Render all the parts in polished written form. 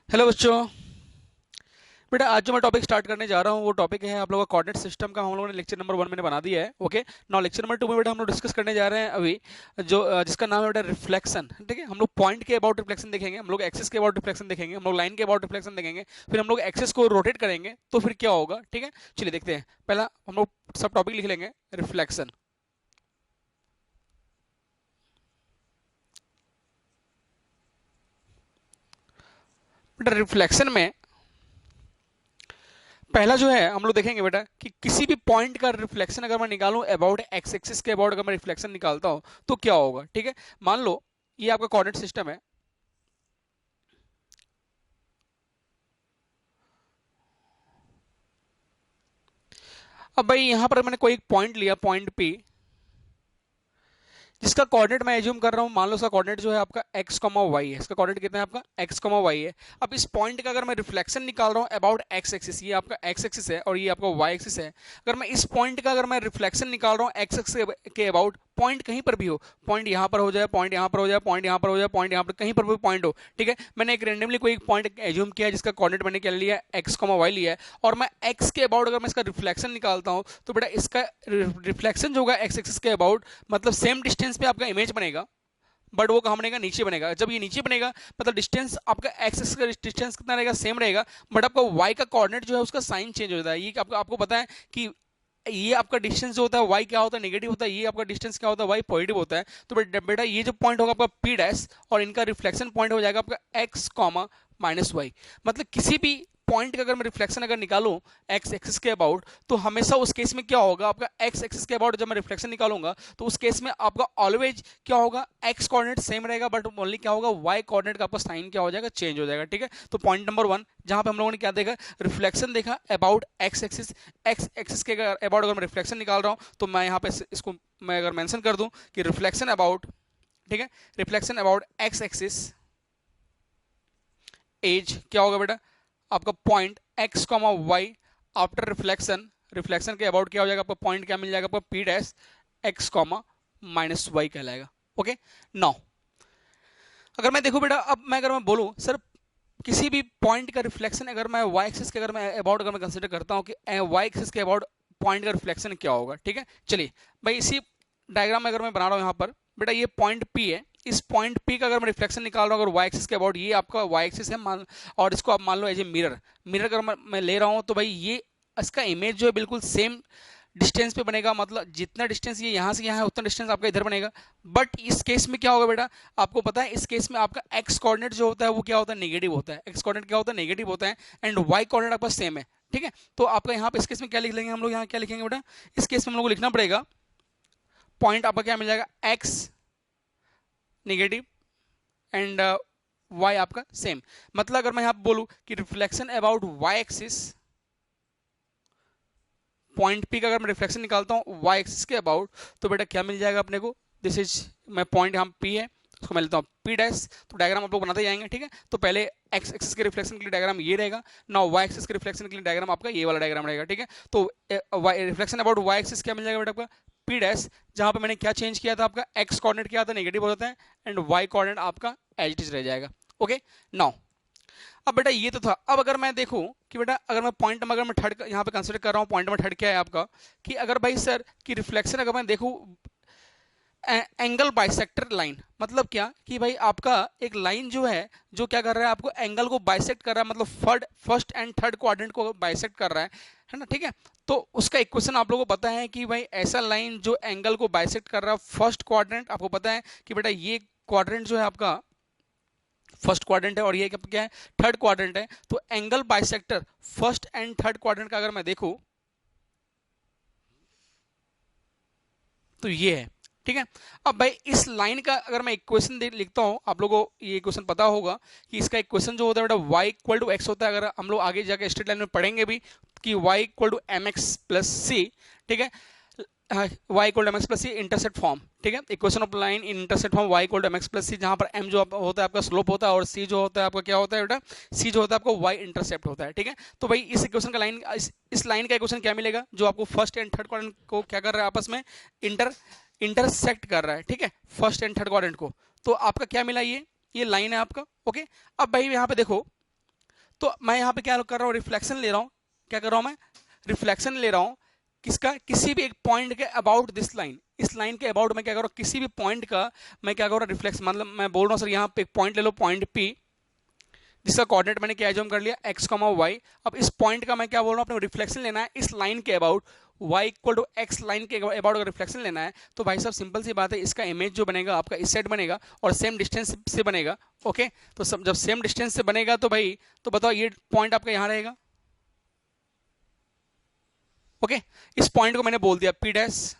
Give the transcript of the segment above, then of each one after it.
Hello बच्चों। बेटा आज जो मैं टॉपिक स्टार्ट करने जा रहा हूँ वो टॉपिक है आप लोगों का कोऑर्डिनेट सिस्टम का। हम लोगों ने लेक्चर नंबर 1 मैंने बना दिया है। ओके, नाउ लेक्चर नंबर 2 में बेटा हम लोग डिस्कस करने जा रहे हैं अभी जो जिसका नाम है बेटा रिफ्लेक्शन। ठीक है, हम लोग पॉइंट के अबाउट रिफ्लेक्शन देखेंगे, हम लोग एक्सिस के अबाउट रिफ्लेक्शन देखेंगे, हम लोग लाइन के अबाउट रिफ्लेक्शन देखेंगे, फिर हम लोग एक्सिस को रोटेट करेंगे तो फिर क्या होगा। ठीक है, चलिए देखते हैं। पहला हम लोग सब टॉपिक लिख लेंगे, रिफ्लेक्शन। बेटा रिफ्लेक्शन में पहला जो है हम लोग देखेंगे बेटा कि किसी भी पॉइंट का रिफ्लेक्शन अगर मैं निकालूं अबाउट एक्स एक्सिस के अबाउट अगर मैं रिफ्लेक्शन निकालता हूं तो क्या होगा। ठीक है, मान लो ये आपका कोऑर्डिनेट सिस्टम है। अब भाई यहां पर मैंने कोई एक पॉइंट लिया, पॉइंट पी, जिसका कोऑर्डिनेट मैं एज्यूम कर रहा हूं, मान लो इसका कोऑर्डिनेट जो है आपका x, y है। इसका कोऑर्डिनेट कितना है आपका x, y है। अब इस पॉइंट का अगर मैं रिफ्लेक्शन निकाल रहा हूं अबाउट x एक्सिस, ये आपका x एक्सिस है और ये आपका y एक्सिस है। अगर मैं इस पॉइंट का अगर मैं रिफ्लेक्शन निकाल रहा हूं x एक्सिस के अबाउट, पॉइंट कहीं पर भी हो, पॉइंट यहां पर हो जाए, पॉइंट यहां पर हो जाए, पॉइंट यहां पर हो जाए, पॉइंट यहां पर, कहीं पर भी पॉइंट हो। ठीक है, मैंने एक रेंडमली कोई एक पॉइंट एज्यूम किया जिसका कोऑर्डिनेट मैंने क्या लिया, x, y लिया है, और मैं x के अबाउट अगर मैं इसका रिफ्लेक्शन निकालता हूं तो बेटा इसका रिफ्लेक्शन जो होगा x एक्सिस के अबाउट, मतलब सेम डिस्टेंस पे आपका इमेज बनेगा, बट वो कहाँ बनेगा, नीचे बनेगा। जब ये नीचे बनेगा मतलब डिस्टेंस आपका एक्स का डिस्टेंस कितना रहेगा, सेम रहेगा, बट आपका वाई का कोऑर्डिनेट जो है उसका साइन चेंज हो जाता है। ये आपको आपको पता है कि ये आपका डिस्टेंस जो होता है वाई क्या होता है, नेगेटिव होता है, ये आपका डिस्टेंस क्या होता है, वाई पॉजिटिव होता है। तो बेटा ये जो पॉइंट होगा आपका पी डैश और इनका रिफ्लेक्शन पॉइंट हो जाएगा आपका एक्स कॉमा माइनस वाई। मतलब किसी भी पॉइंट का अगर मैं रिफ्लेक्शन अगर निकालूं एक्स एक्सिस के अबाउट, तो हमेशा उस केस में क्या होगा, आपका एक्स एक्सिस के अबाउट जब मैं रिफ्लेक्शन निकालूंगा तो उस केस में आपका ऑलवेज क्या होगा, एक्स कोऑर्डिनेट सेम रहेगा, बट ओनली क्या होगा, वाई कोऑर्डिनेट का आपका साइन क्या हो जाएगा, चेंज हो जाएगा। ठीक है, तो पॉइंट नंबर 1 जहां पे हम लोगों ने क्या देखा, रिफ्लेक्शन देखा about x axis. X axis के अबाउट अगर मैं रिफ्लेक्शन निकाल रहा हूं तो मैं यहाँ पे इसको मैं अगर मेंशन कर दूं कि रिफ्लेक्शन अबाउट, ठीक है, reflection about x axis as क्या होगा बेटा, आपका point x comma y after reflection, reflection के अबाउट क्या हो जाएगा, आपका पॉइंट क्या मिल जाएगा, आपका P dash x comma minus y कहलाएगा। ओके, नाउ अगर मैं देखूं बेटा, अब मैं अगर मैं बोलूं सर किसी भी पॉइंट का रिफ्लेक्शन अगर मैं वाई एक्सिस के अगर मैं अबाउट अगर मैं कंसिडर करता हूं कि वाई एक्सिस के अबाउट पॉइंट का रिफ्लेक्शन क्या होगा। ठीक है, चलिए भाई इसी डायग्राम में अगर मैं बना रहा हूं यहां पर बेटा, ये पॉइंट पी है, इस पॉइंट पी का अगर मैं रिफ्लेक्शन निकाल रहा हूं अगर वाई एक्सिस के अबाउट, ये आपका वाई एक्सिस है मान, और इसको आप मान लो एज ए मिरर, मिरर अगर मैं ले रहा हूं तो भाई ये इसका इमेज जो है बिल्कुल सेम डिस्टेंस पे बनेगा, मतलब जितना डिस्टेंस ये यहाँ से यहाँ है उतना डिस्टेंस आपका इधर बनेगा। बट इस केस में क्या होगा बेटा, आपको पता है इस केस में आपका एक्स कोऑर्डिनेट जो होता है वो क्या होता है, नेगेटिव होता है। एक्स कोऑर्डिनेट क्या होता है, नेगेटिव होता है, एंड वाई कोऑर्डिनेट आपका सेम है। ठीक है, तो आपका यहाँ पे इस केस में क्या लिख लेंगे हम लोग, यहाँ क्या लिखेंगे बेटा, इस केस में हम लोग को लिखना पड़ेगा पॉइंट आपका क्या मिल जाएगा, एक्स नेगेटिव एंड वाई आपका सेम। मतलब अगर मैं यहाँ बोलूँ कि reflection about y axis, point P का अगर मैं रिफ्लेक्शन निकालता हूँ वाई एक्सिस के अबाउट, तो बेटा क्या मिल जाएगा अपने को, दिस इज मैं पॉइंट यहाँ पी है उसको मैं लेता हूँ पी डैश। तो डायग्राम आप लोग बनाते जाएंगे। ठीक है, तो पहले एक्स एक्सिस के रिफ्लेक्शन के लिए डायग्राम ये रहेगा, ना वाई एक्सिस के रिफ्लेक्शन के लिए डायग्राम आपका ये वाला डायग्राम रहेगा। ठीक है, तो रिफ्लेक्शन अबाउट वाई एक्सिस क्या मिल जाएगा बेटा आपका पी डैश, जहां पे मैंने क्या चेंज किया था, आपका एक्स कोऑर्डिनेट क्या था, नेगेटिव हो जाता है, एंड वाई कोऑर्डिनेट आपका एज इट इज रह जाएगा। ओके, नाउ अब बेटा ये तो था। अब अगर मैं देखूं कि बेटा अगर मैं पॉइंट नंबर, अगर मैं थर्ड यहाँ पे कंसिडर कर रहा हूँ, पॉइंट नंबर थर्ड क्या है आपका, कि अगर भाई सर कि रिफ्लेक्शन अगर मैं देखूं एंगल बाइसेक्टर लाइन, मतलब क्या कि भाई आपका एक लाइन जो है जो क्या कर रहा है, आपको एंगल को बाइसेक्ट कर रहा है, मतलब फर्स्ट एंड थर्ड क्वाड्रेंट को बाइसेक्ट कर रहा है ना। ठीक है, तो उसका इक्वेशन आप लोगों को पता है कि भाई ऐसा लाइन जो एंगल को बाइसेक्ट कर रहा है फर्स्ट क्वाड्रेंट, आपको पता है कि बेटा ये क्वाड्रेंट जो है आपका फर्स्ट क्वाड्रेंट है और ये क्या है, थर्ड क्वाड्रेंट है। तो angle bisector first and third quadrant का अगर मैं देखूं तो ये है। ठीक है, अब भाई इस लाइन का अगर मैं इक्वेशन लिखता हूं, आप लोगों को ये इक्वेशन पता होगा कि इसका इक्वेशन जो होता है बेटा y इक्वल टू एक्स होता है। अगर हम लोग आगे जाके स्ट्रेट लाइन में पढ़ेंगे भी कि y equal to m x plus c. ठीक है, y equal to m x plus c intercept form. ठीक है, equation of line in intercept form y equal to m x plus c, जहां पर m जो होता है आपका स्लोप होता है और c जो होता है आपका क्या होता है बेटा, c जो होता है आपका y इंटरसेप्ट होता है। ठीक है, तो भाई इस इक्वेशन का लाइन इस लाइन का इक्वेशन क्या मिलेगा, जो आपको फर्स्ट एंड थर्ड क्वाड्रेंट को क्या कर रहा है, आपस में इंटरसेक्ट कर रहा है। ठीक है, फर्स्ट एंड थर्ड क्वाड्रेंट को, तो आपका क्या मिला, ये लाइन है आपका। ओके, अब भाई यहाँ पे देखो तो मैं यहाँ पे क्या कर रहा हूँ, रिफ्लेक्शन ले रहा हूँ। क्या कर रहा हूँ मैं, रिफ्लेक्शन ले रहा हूँ किसका, किसी भी एक पॉइंट के अबाउट दिस लाइन, इस लाइन के अबाउट मैं क्या कर रहा हूँ, किसी भी पॉइंट का मैं क्या कर रहा हूँ रिफ्लेक्शन, मतलब मैं बोल रहा हूँ सर यहाँ पे एक पॉइंट ले लो, पॉइंट पी, जिसका कोऑर्डिनेट मैंने क्या एज्यूम कर लिया x, y। अब इस पॉइंट का मैं क्या बोल रहा हूँ, अपने रिफ्लेक्शन लेना है इस लाइन के about, y equal to x line के अबाउट अगर रिफ्लेक्शन लेना है तो भाई साहब सिंपल सी बात है, इसका इमेज जो बनेगा आपका इस साइड बनेगा और सेम डिस्टेंस से बनेगा। ओके, तो सब जब सेम डिस्टेंस से बनेगा तो भाई तो बताओ ये पॉइंट आपका यहाँ रहेगा। ओके, इस पॉइंट को मैंने बोल दिया पी डैश,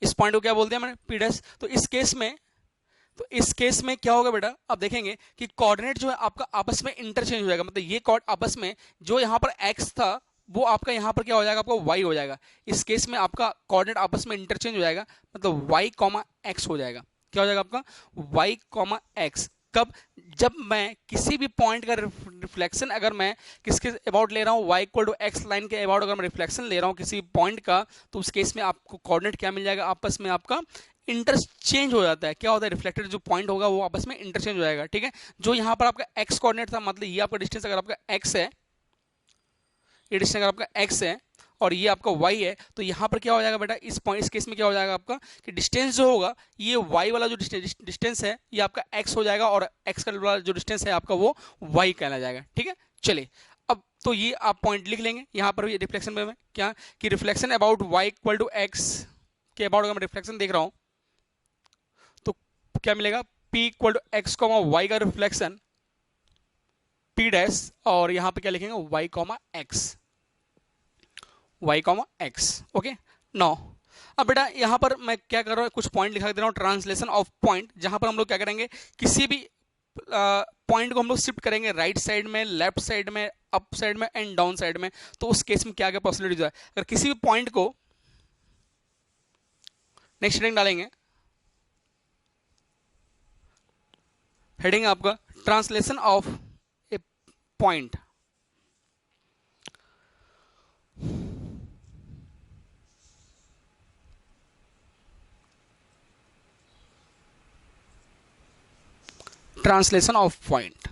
इस पॉइंट को क्या बोल दिया मैंने, पी डैश। तो इस केस में क्या होगा बेटा, आप देखेंगे कि कोऑर्डिनेट जो है आपका आपस में इंटरचेंज हो जाएगा, मतलब ये कॉर्ड आपस में जो यहाँ पर x था वो आपका यहाँ पर क्या हो जाएगा, आपका y हो जाएगा। इस केस में आपका कोऑर्डिनेट आपस में इंटरचेंज हो जाएगा, मतलब y कॉमा x हो जाएगा। क्या हो जाएगा आपका, y कॉमा x। कब, जब मैं किसी भी पॉइंट का रिफ्लेक्शन अगर मैं किसके अबाउट ले रहा हूँ, y equal to x line के अबाउट अगर मैं रिफ्लेक्शन ले रहा हूँ किसी पॉइंट का, तो उस केस में आपको कोऑर्डिनेट क्या मिल जाएगा, आपस में आपका इंटरचेंज हो जाता है। क्या होता है, रिफ्लेक्टेड जो पॉइंट होगा वो आपस में इंटरचेंज हो जाएगा। ठीक है, जो यहाँ पर आपका x कोऑर्डिनेट था, मतलब ये आपका डिस्टेंस अगर आपका x है, ये डिस्टेंस अगर आपका x है और ये आपका y है, तो यहाँ पर क्या हो जाएगा बेटा, इस पॉइंट इस केस में क्या हो जाएगा आपका कि डिस्टेंस जो होगा ये y वाला जो डिस्टेंस है ये आपका x हो जाएगा और x का वाला जो डिस्टेंस है आपका वो y कहला जाएगा। ठीक है, चलिए अब तो ये आप पॉइंट लिख लेंगे यहाँ पर भी रिफ्लेक्शन में क्या कि reflection about y equal to x के अबाउट अगर मैं रिफ्लेक्शन देख रहा हूँ तो क्या मिलेगा, p equal to x comma y का रिफ्लेक्शन p डैश, और यहाँ पे क्या लिखेंगे y comma x, y comma x. Okay, no अब बेटा यहाँ पर मैं क्या कर रहा हूँ, कुछ पॉइंट लिखा दे रहा हूँ, ट्रांसलेशन ऑफ पॉइंट, जहाँ पर हम लोग क्या करेंगे, किसी भी पॉइंट को हम लोग शिफ्ट करेंगे राइट साइड में, लेफ्ट साइड में, अप साइड में एंड डाउन साइड में। तो उस केस में क्या क्या पॉसिबिलिटीज है, अगर किसी भी पॉइंट को नेक्स्ट हेडिंग डालेंगे, हेडिंग आपका translation of A point. Translation of point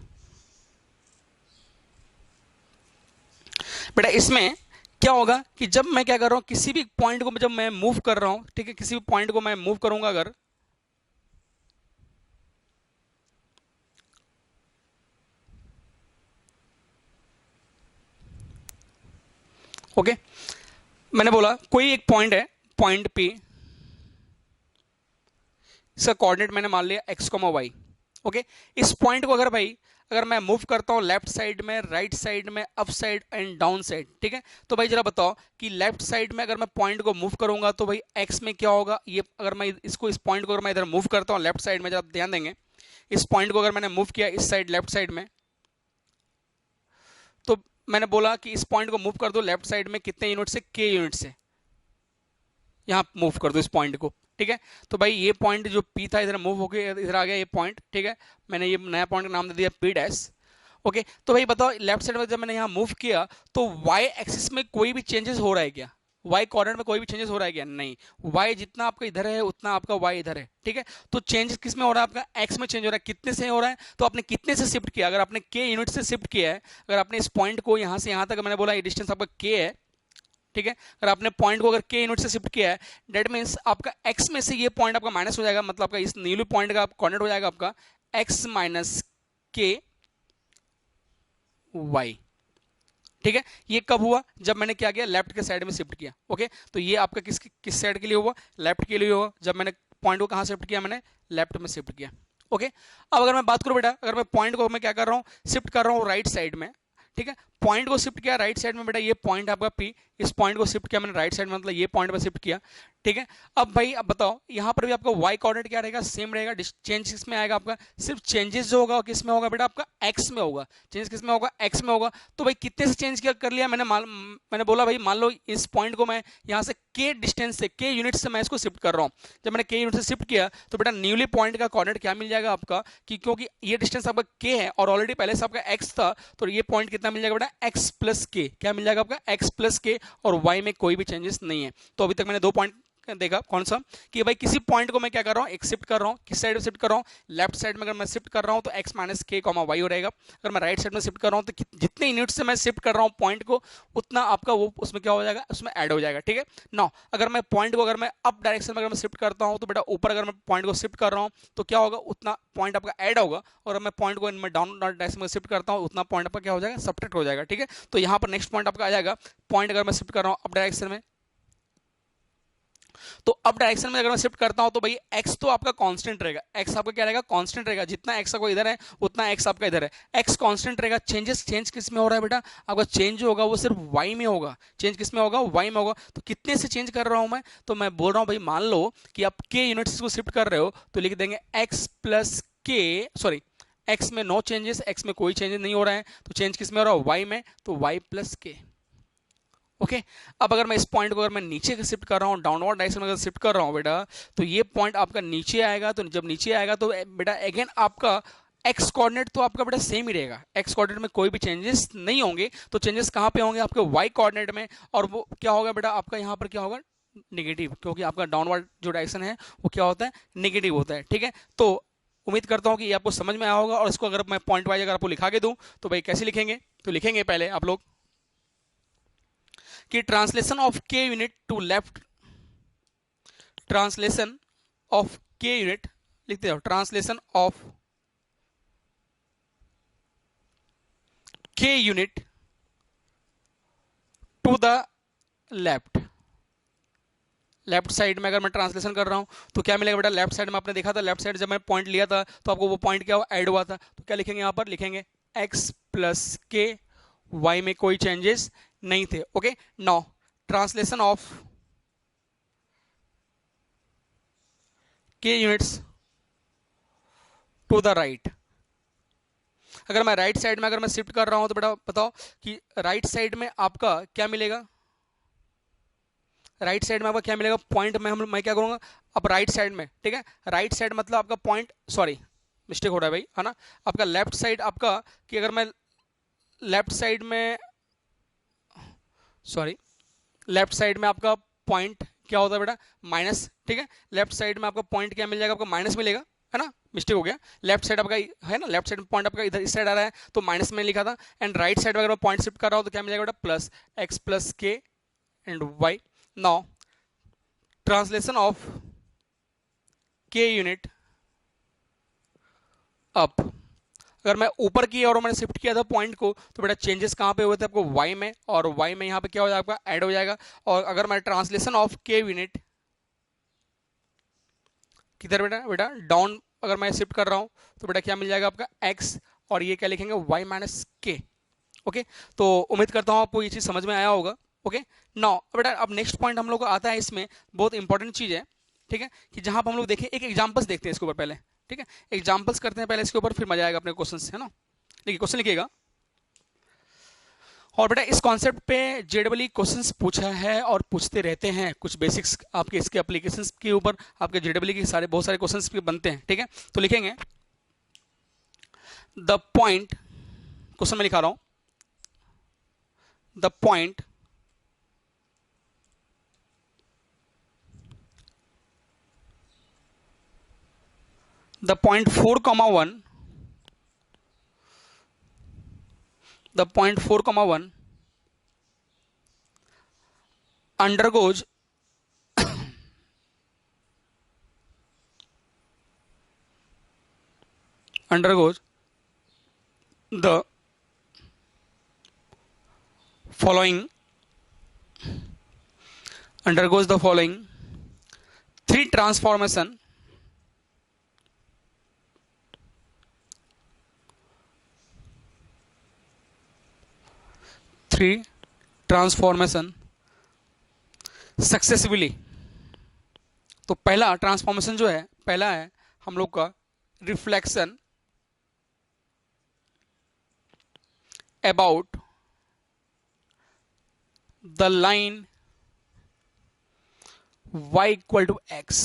बेटा इसमें क्या होगा कि जब मैं क्या कर रहा हूं, किसी भी पॉइंट को जब मैं मूव कर रहा हूं, ठीक है, किसी भी पॉइंट को मैं मूव करूंगा अगर, ओके, मैंने बोला कोई एक पॉइंट है, पॉइंट पे, इसका कोऑर्डिनेट मैंने मान लिया x, y। ओके, इस पॉइंट को अगर भाई अगर मैं मूव करता हूं लेफ्ट साइड में, राइट साइड में, up side and down side, ठीक है, तो भाई जरा बताओ कि लेफ्ट साइड में अगर मैं पॉइंट को मूव करूंगा तो भाई x में क्या होगा, ये अगर मैं इसको इस पॉइंट को अगर मैं इधर मूव करता हूं लेफ्ट साइड में, जरा ध्यान देंगे, इस पॉइंट को अगर मैंने मूव किया इस साइड लेफ्ट साइड में, तो मैंने बोला कि इस पॉइंट को मूव कर दो लेफ्ट साइड में कितने यूनिट से, k यूनिट से, यहाँ मूव कर दो इस पॉइंट को। ठीक है, तो भाई ये पॉइंट जो P था इधर मूव होके इधर आ गया ये पॉइंट। ठीक है, मैंने ये नया पॉइंट का नाम दे दिया P डैश। ओके, तो भाई बताओ लेफ्ट साइड में जब मैंने यहाँ मूव किया तो y एक्सिस में कोई भी चेंजेस हो रहा है क्या, y कोऑर्डिनेट में कोई भी चेंजेस हो रहा है क्या, नहीं, y जितना आपका इधर है उतना आपका y इधर है। ठीक है, तो चेंज किस में हो रहा है, आपका x में चेंज हो रहा है, कितने से हो रहा है, तो आपने कितने से शिफ्ट किया, अगर आपने k यूनिट से शिफ्ट किया है, अगर आपने इस पॉइंट को यहाँ से यहाँ तक मैंने बोला ये डिस्टेंस आपका k है, ठीक है, अगर आपने पॉइंट को अगर k यूनिट से शिफ्ट किया है, दैट मींस आपका x में से ये पॉइंट आपका माइनस हो जाएगा, मतलब आपका इस नीली पॉइंट का कोऑर्डिनेट हो जाएगा आपका x माइनस k y। ठीक है, ये कब हुआ, जब मैंने क्या किया, लेफ्ट के साइड में शिफ्ट किया। ओके, तो ये आपका किस साइड के लिए हुआ, लेफ्ट के लिए हुआ, जब मैंने पॉइंट को कहाँ शिफ्ट किया, मैंने लेफ्ट में शिफ्ट किया। ओके, अब अगर मैं बात करूं बेटा, अगर मैं पॉइंट को मैं क्या कर रहा हूं, शिफ्ट कर रहा हूं राइट साइड में, ठीक है, पॉइंट को शिफ्ट किया राइट साइड में, बेटा ये पॉइंट आपका P, इस पॉइंट को शिफ्ट किया मैंने राइट साइड में, मतलब ये पॉइंट पर शिफ्ट किया। ठीक है, अब भाई अब बताओ यहाँ पर भी आपका y कोऑर्डिनेट क्या रहेगा, सेम रहेगा, चेंज किस में आएगा आपका, सिर्फ चेंजेस जो होगा किस में होगा बेटा, आपका x में होगा, चेंज किस में होगा, x में होगा। तो भाई कितने से चेंज किया कर लिया मैंने बोला भाई मान लो इस पॉइंट को मैं यहाँ से k डिस्टेंस से, k यूनिट से मैं इसको शिफ्ट कर रहा हूँ, जब मैंने k यूनिट से शिफ्ट किया तो बेटा न्यूली पॉइंट का कोऑर्डिनेट क्या मिल जाएगा आपका, कि क्योंकि ये डिस्टेंस आपका k है और ऑलरेडी पहले से आपका x था, तो ये पॉइंट कितना मिल जाएगा बेटा, x प्लस k, क्या मिल जाएगा आपका x प्लस k, और y में कोई भी चेंजेस नहीं है। तो अभी तक मैंने दो पॉइंट देखा कौन सा, कि भाई किसी पॉइंट को मैं क्या कर रहा हूँ, एक शिफ्ट कर रहा हूँ, किस साइड में शिफ्ट कर रहा हूँ, लेफ्ट साइड में अगर मैं शिफ्ट कर रहा हूँ तो x माइनस के कॉमा वाई हो रहेगा। अगर मैं राइट साइड में शिफ्ट कर रहा हूँ तो जितने यूनिट से मैं शिफ्ट कर रहा हूँ पॉइंट को, उतना आपका वो उसमें क्या हो जाएगा, उसमें ऐड हो जाएगा। ठीक है ना। अगर मैं पॉइंट को अगर मैं अप डायरेक्शन में अगर मैं शिफ्ट करता हूँ तो बेटा ऊपर अगर मैं पॉइंट को शिफ्ट कर रहा हूँ तो क्या होगा, उतना पॉइंट आपका ऐड होगा, और मैं पॉइंट को मैं डाउन डायरेक्शन में शिफ्ट करता हूँ उतना पॉइंट आपका क्या हो जाएगा, सब्ट्रैक्ट हो जाएगा। ठीक है, तो यहाँ पर नेक्स्ट पॉइंट आपका आ जाएगा, पॉइंट अगर मैं शिफ्ट कर रहा हूँ अप डायरेक्शन में, तो अप डायरेक्शन में अगर मैं शिफ्ट करता हूं तो भाई x तो आपका कांस्टेंट रहेगा, x आपका क्या रहेगा, कांस्टेंट रहेगा, जितना x आपको इधर है उतना x आपका इधर है, x कांस्टेंट रहेगा। चेंज किस में हो रहा है बेटा, आपका चेंज होगा वो सिर्फ y में होगा, चेंज किस में होगा, y में होगा। तो कितने से चेंज कर रहा हूं मैं, तो मैं बोल रहा हूं भाई मान लो कि आप k यूनिट्स को शिफ्ट कर रहे हो तो लिख देंगे x plus k, sorry x में नो चेंजेस, x में कोई चेंजेस नहीं हो रहा है, तो चेंज किस में हो रहा है, y में, तो y प्लस k। ओके अब अगर मैं इस पॉइंट को अगर मैं नीचे शिफ्ट कर रहा हूँ, डाउनवर्ड डायरेक्शन में अगर शिफ्ट कर रहा हूँ बेटा, तो ये पॉइंट आपका नीचे आएगा, तो जब नीचे आएगा तो बेटा अगेन आपका एक्स कोऑर्डिनेट तो आपका बेटा सेम ही रहेगा, एक्स कोऑर्डिनेट में कोई भी चेंजेस नहीं होंगे। तो चेंजेस कहाँ पे होंगे, आपके वाई कोऑर्डिनेट में, और वो क्या होगा बेटा आपका यहाँ पर क्या होगा, निगेटिव, क्योंकि आपका डाउनवर्ड जो डायरेक्शन है वो क्या होता है, निगेटिव होता है। ठीक है, तो उम्मीद करता हूँ कि ये आपको समझ में आया होगा। और इसको अगर मैं पॉइंट वाइज अगर आपको लिखा के दूँ तो भाई कैसे लिखेंगे, तो लिखेंगे पहले आप लोग कि translation of k unit to left, translation of k unit लिखते हो, translation of k unit to the left, left side में अगर मैं ट्रांसलेशन कर रहा हूं तो क्या मिलेगा बेटा, लेफ्ट साइड में आपने देखा था, लेफ्ट साइड जब मैं पॉइंट लिया था तो आपको वो पॉइंट क्या ऐड हुआ था, तो क्या लिखेंगे यहां पर, लिखेंगे x प्लस के, y में कोई चेंजेस नहीं थे। ओके नाउ ट्रांसलेशन ऑफ के यूनिट्स टू द राइट, अगर मैं राइट साइड में अगर मैं शिफ्ट कर रहा हूं तो बेटा बताओ कि राइट साइड में आपका क्या मिलेगा, राइट साइड में आपका क्या मिलेगा, पॉइंट में मैं क्या करूंगा, अब राइट साइड में, ठीक है, राइट साइड मतलब आपका पॉइंट, सॉरी मिस्टेक हो रहा है भाई, है ना, आपका लेफ्ट साइड आपका, कि अगर मैं लेफ्ट साइड में, सॉरी लेफ्ट साइड में आपका पॉइंट क्या होता है बेटा, माइनस। ठीक है, लेफ्ट साइड में आपका पॉइंट क्या मिल जाएगा, आपको माइनस मिलेगा, है ना, मिस्टेक हो गया, लेफ्ट साइड आपका है ना, लेफ्ट साइड में पॉइंट आपका इधर इस साइड आ रहा है तो माइनस में लिखा था, एंड राइट साइड में अगर मैं पॉइंट शिफ्ट कर रहा हूं तो क्या मिलेगा बेटा, plus x plus k and y. Now translation of k unit up, अगर मैं ऊपर की और मैंने शिफ्ट किया था पॉइंट को तो बेटा चेंजेस कहाँ पे हुए थे आपको, y में, और y में यहाँ पे क्या हो जाएगा आपका ऐड हो जाएगा। और अगर मैं ट्रांसलेशन ऑफ के यूनिट किधर बेटा, बेटा डाउन अगर मैं शिफ्ट कर रहा हूँ तो बेटा क्या मिल जाएगा आपका x, और ये क्या लिखेंगे y माइनस के। ओके, तो उम्मीद करता हूँ आपको ये चीज़ समझ में आया होगा। ओके नाउ बेटा अब नेक्स्ट पॉइंट हम लोग को आता है, इसमें बहुत इंपॉर्टेंट चीज़ है, ठीक है, कि जहाँ पर हम लोग देखें, एक एग्जाम्पल्स देखते हैं इसके ऊपर पहले, ठीक है, एग्जाम्पल्स करते हैं पहले इसके ऊपर, फिर मजा आएगा अपने क्वेश्चन से, है ना। देखिए क्वेश्चन लिखिएगा, और बेटा इस कॉन्सेप्ट पे जेडबली क्वेश्चंस पूछा है और पूछते रहते हैं, कुछ बेसिक्स आपके इसके एप्लीकेशंस के ऊपर आपके जेडबली के सारे बहुत सारे क्वेश्चंस भी बनते हैं। ठीक है, तो लिखेंगे द पॉइंट, क्वेश्चन में लिखा रहा हूं, the point the point 4,1, the point 4,1 undergoes undergoes the following, undergoes the following three transformation, three transformation successfully. तो पहला ट्रांसफॉर्मेशन जो है, पहला है हम लोग का reflection about the line y equal to x,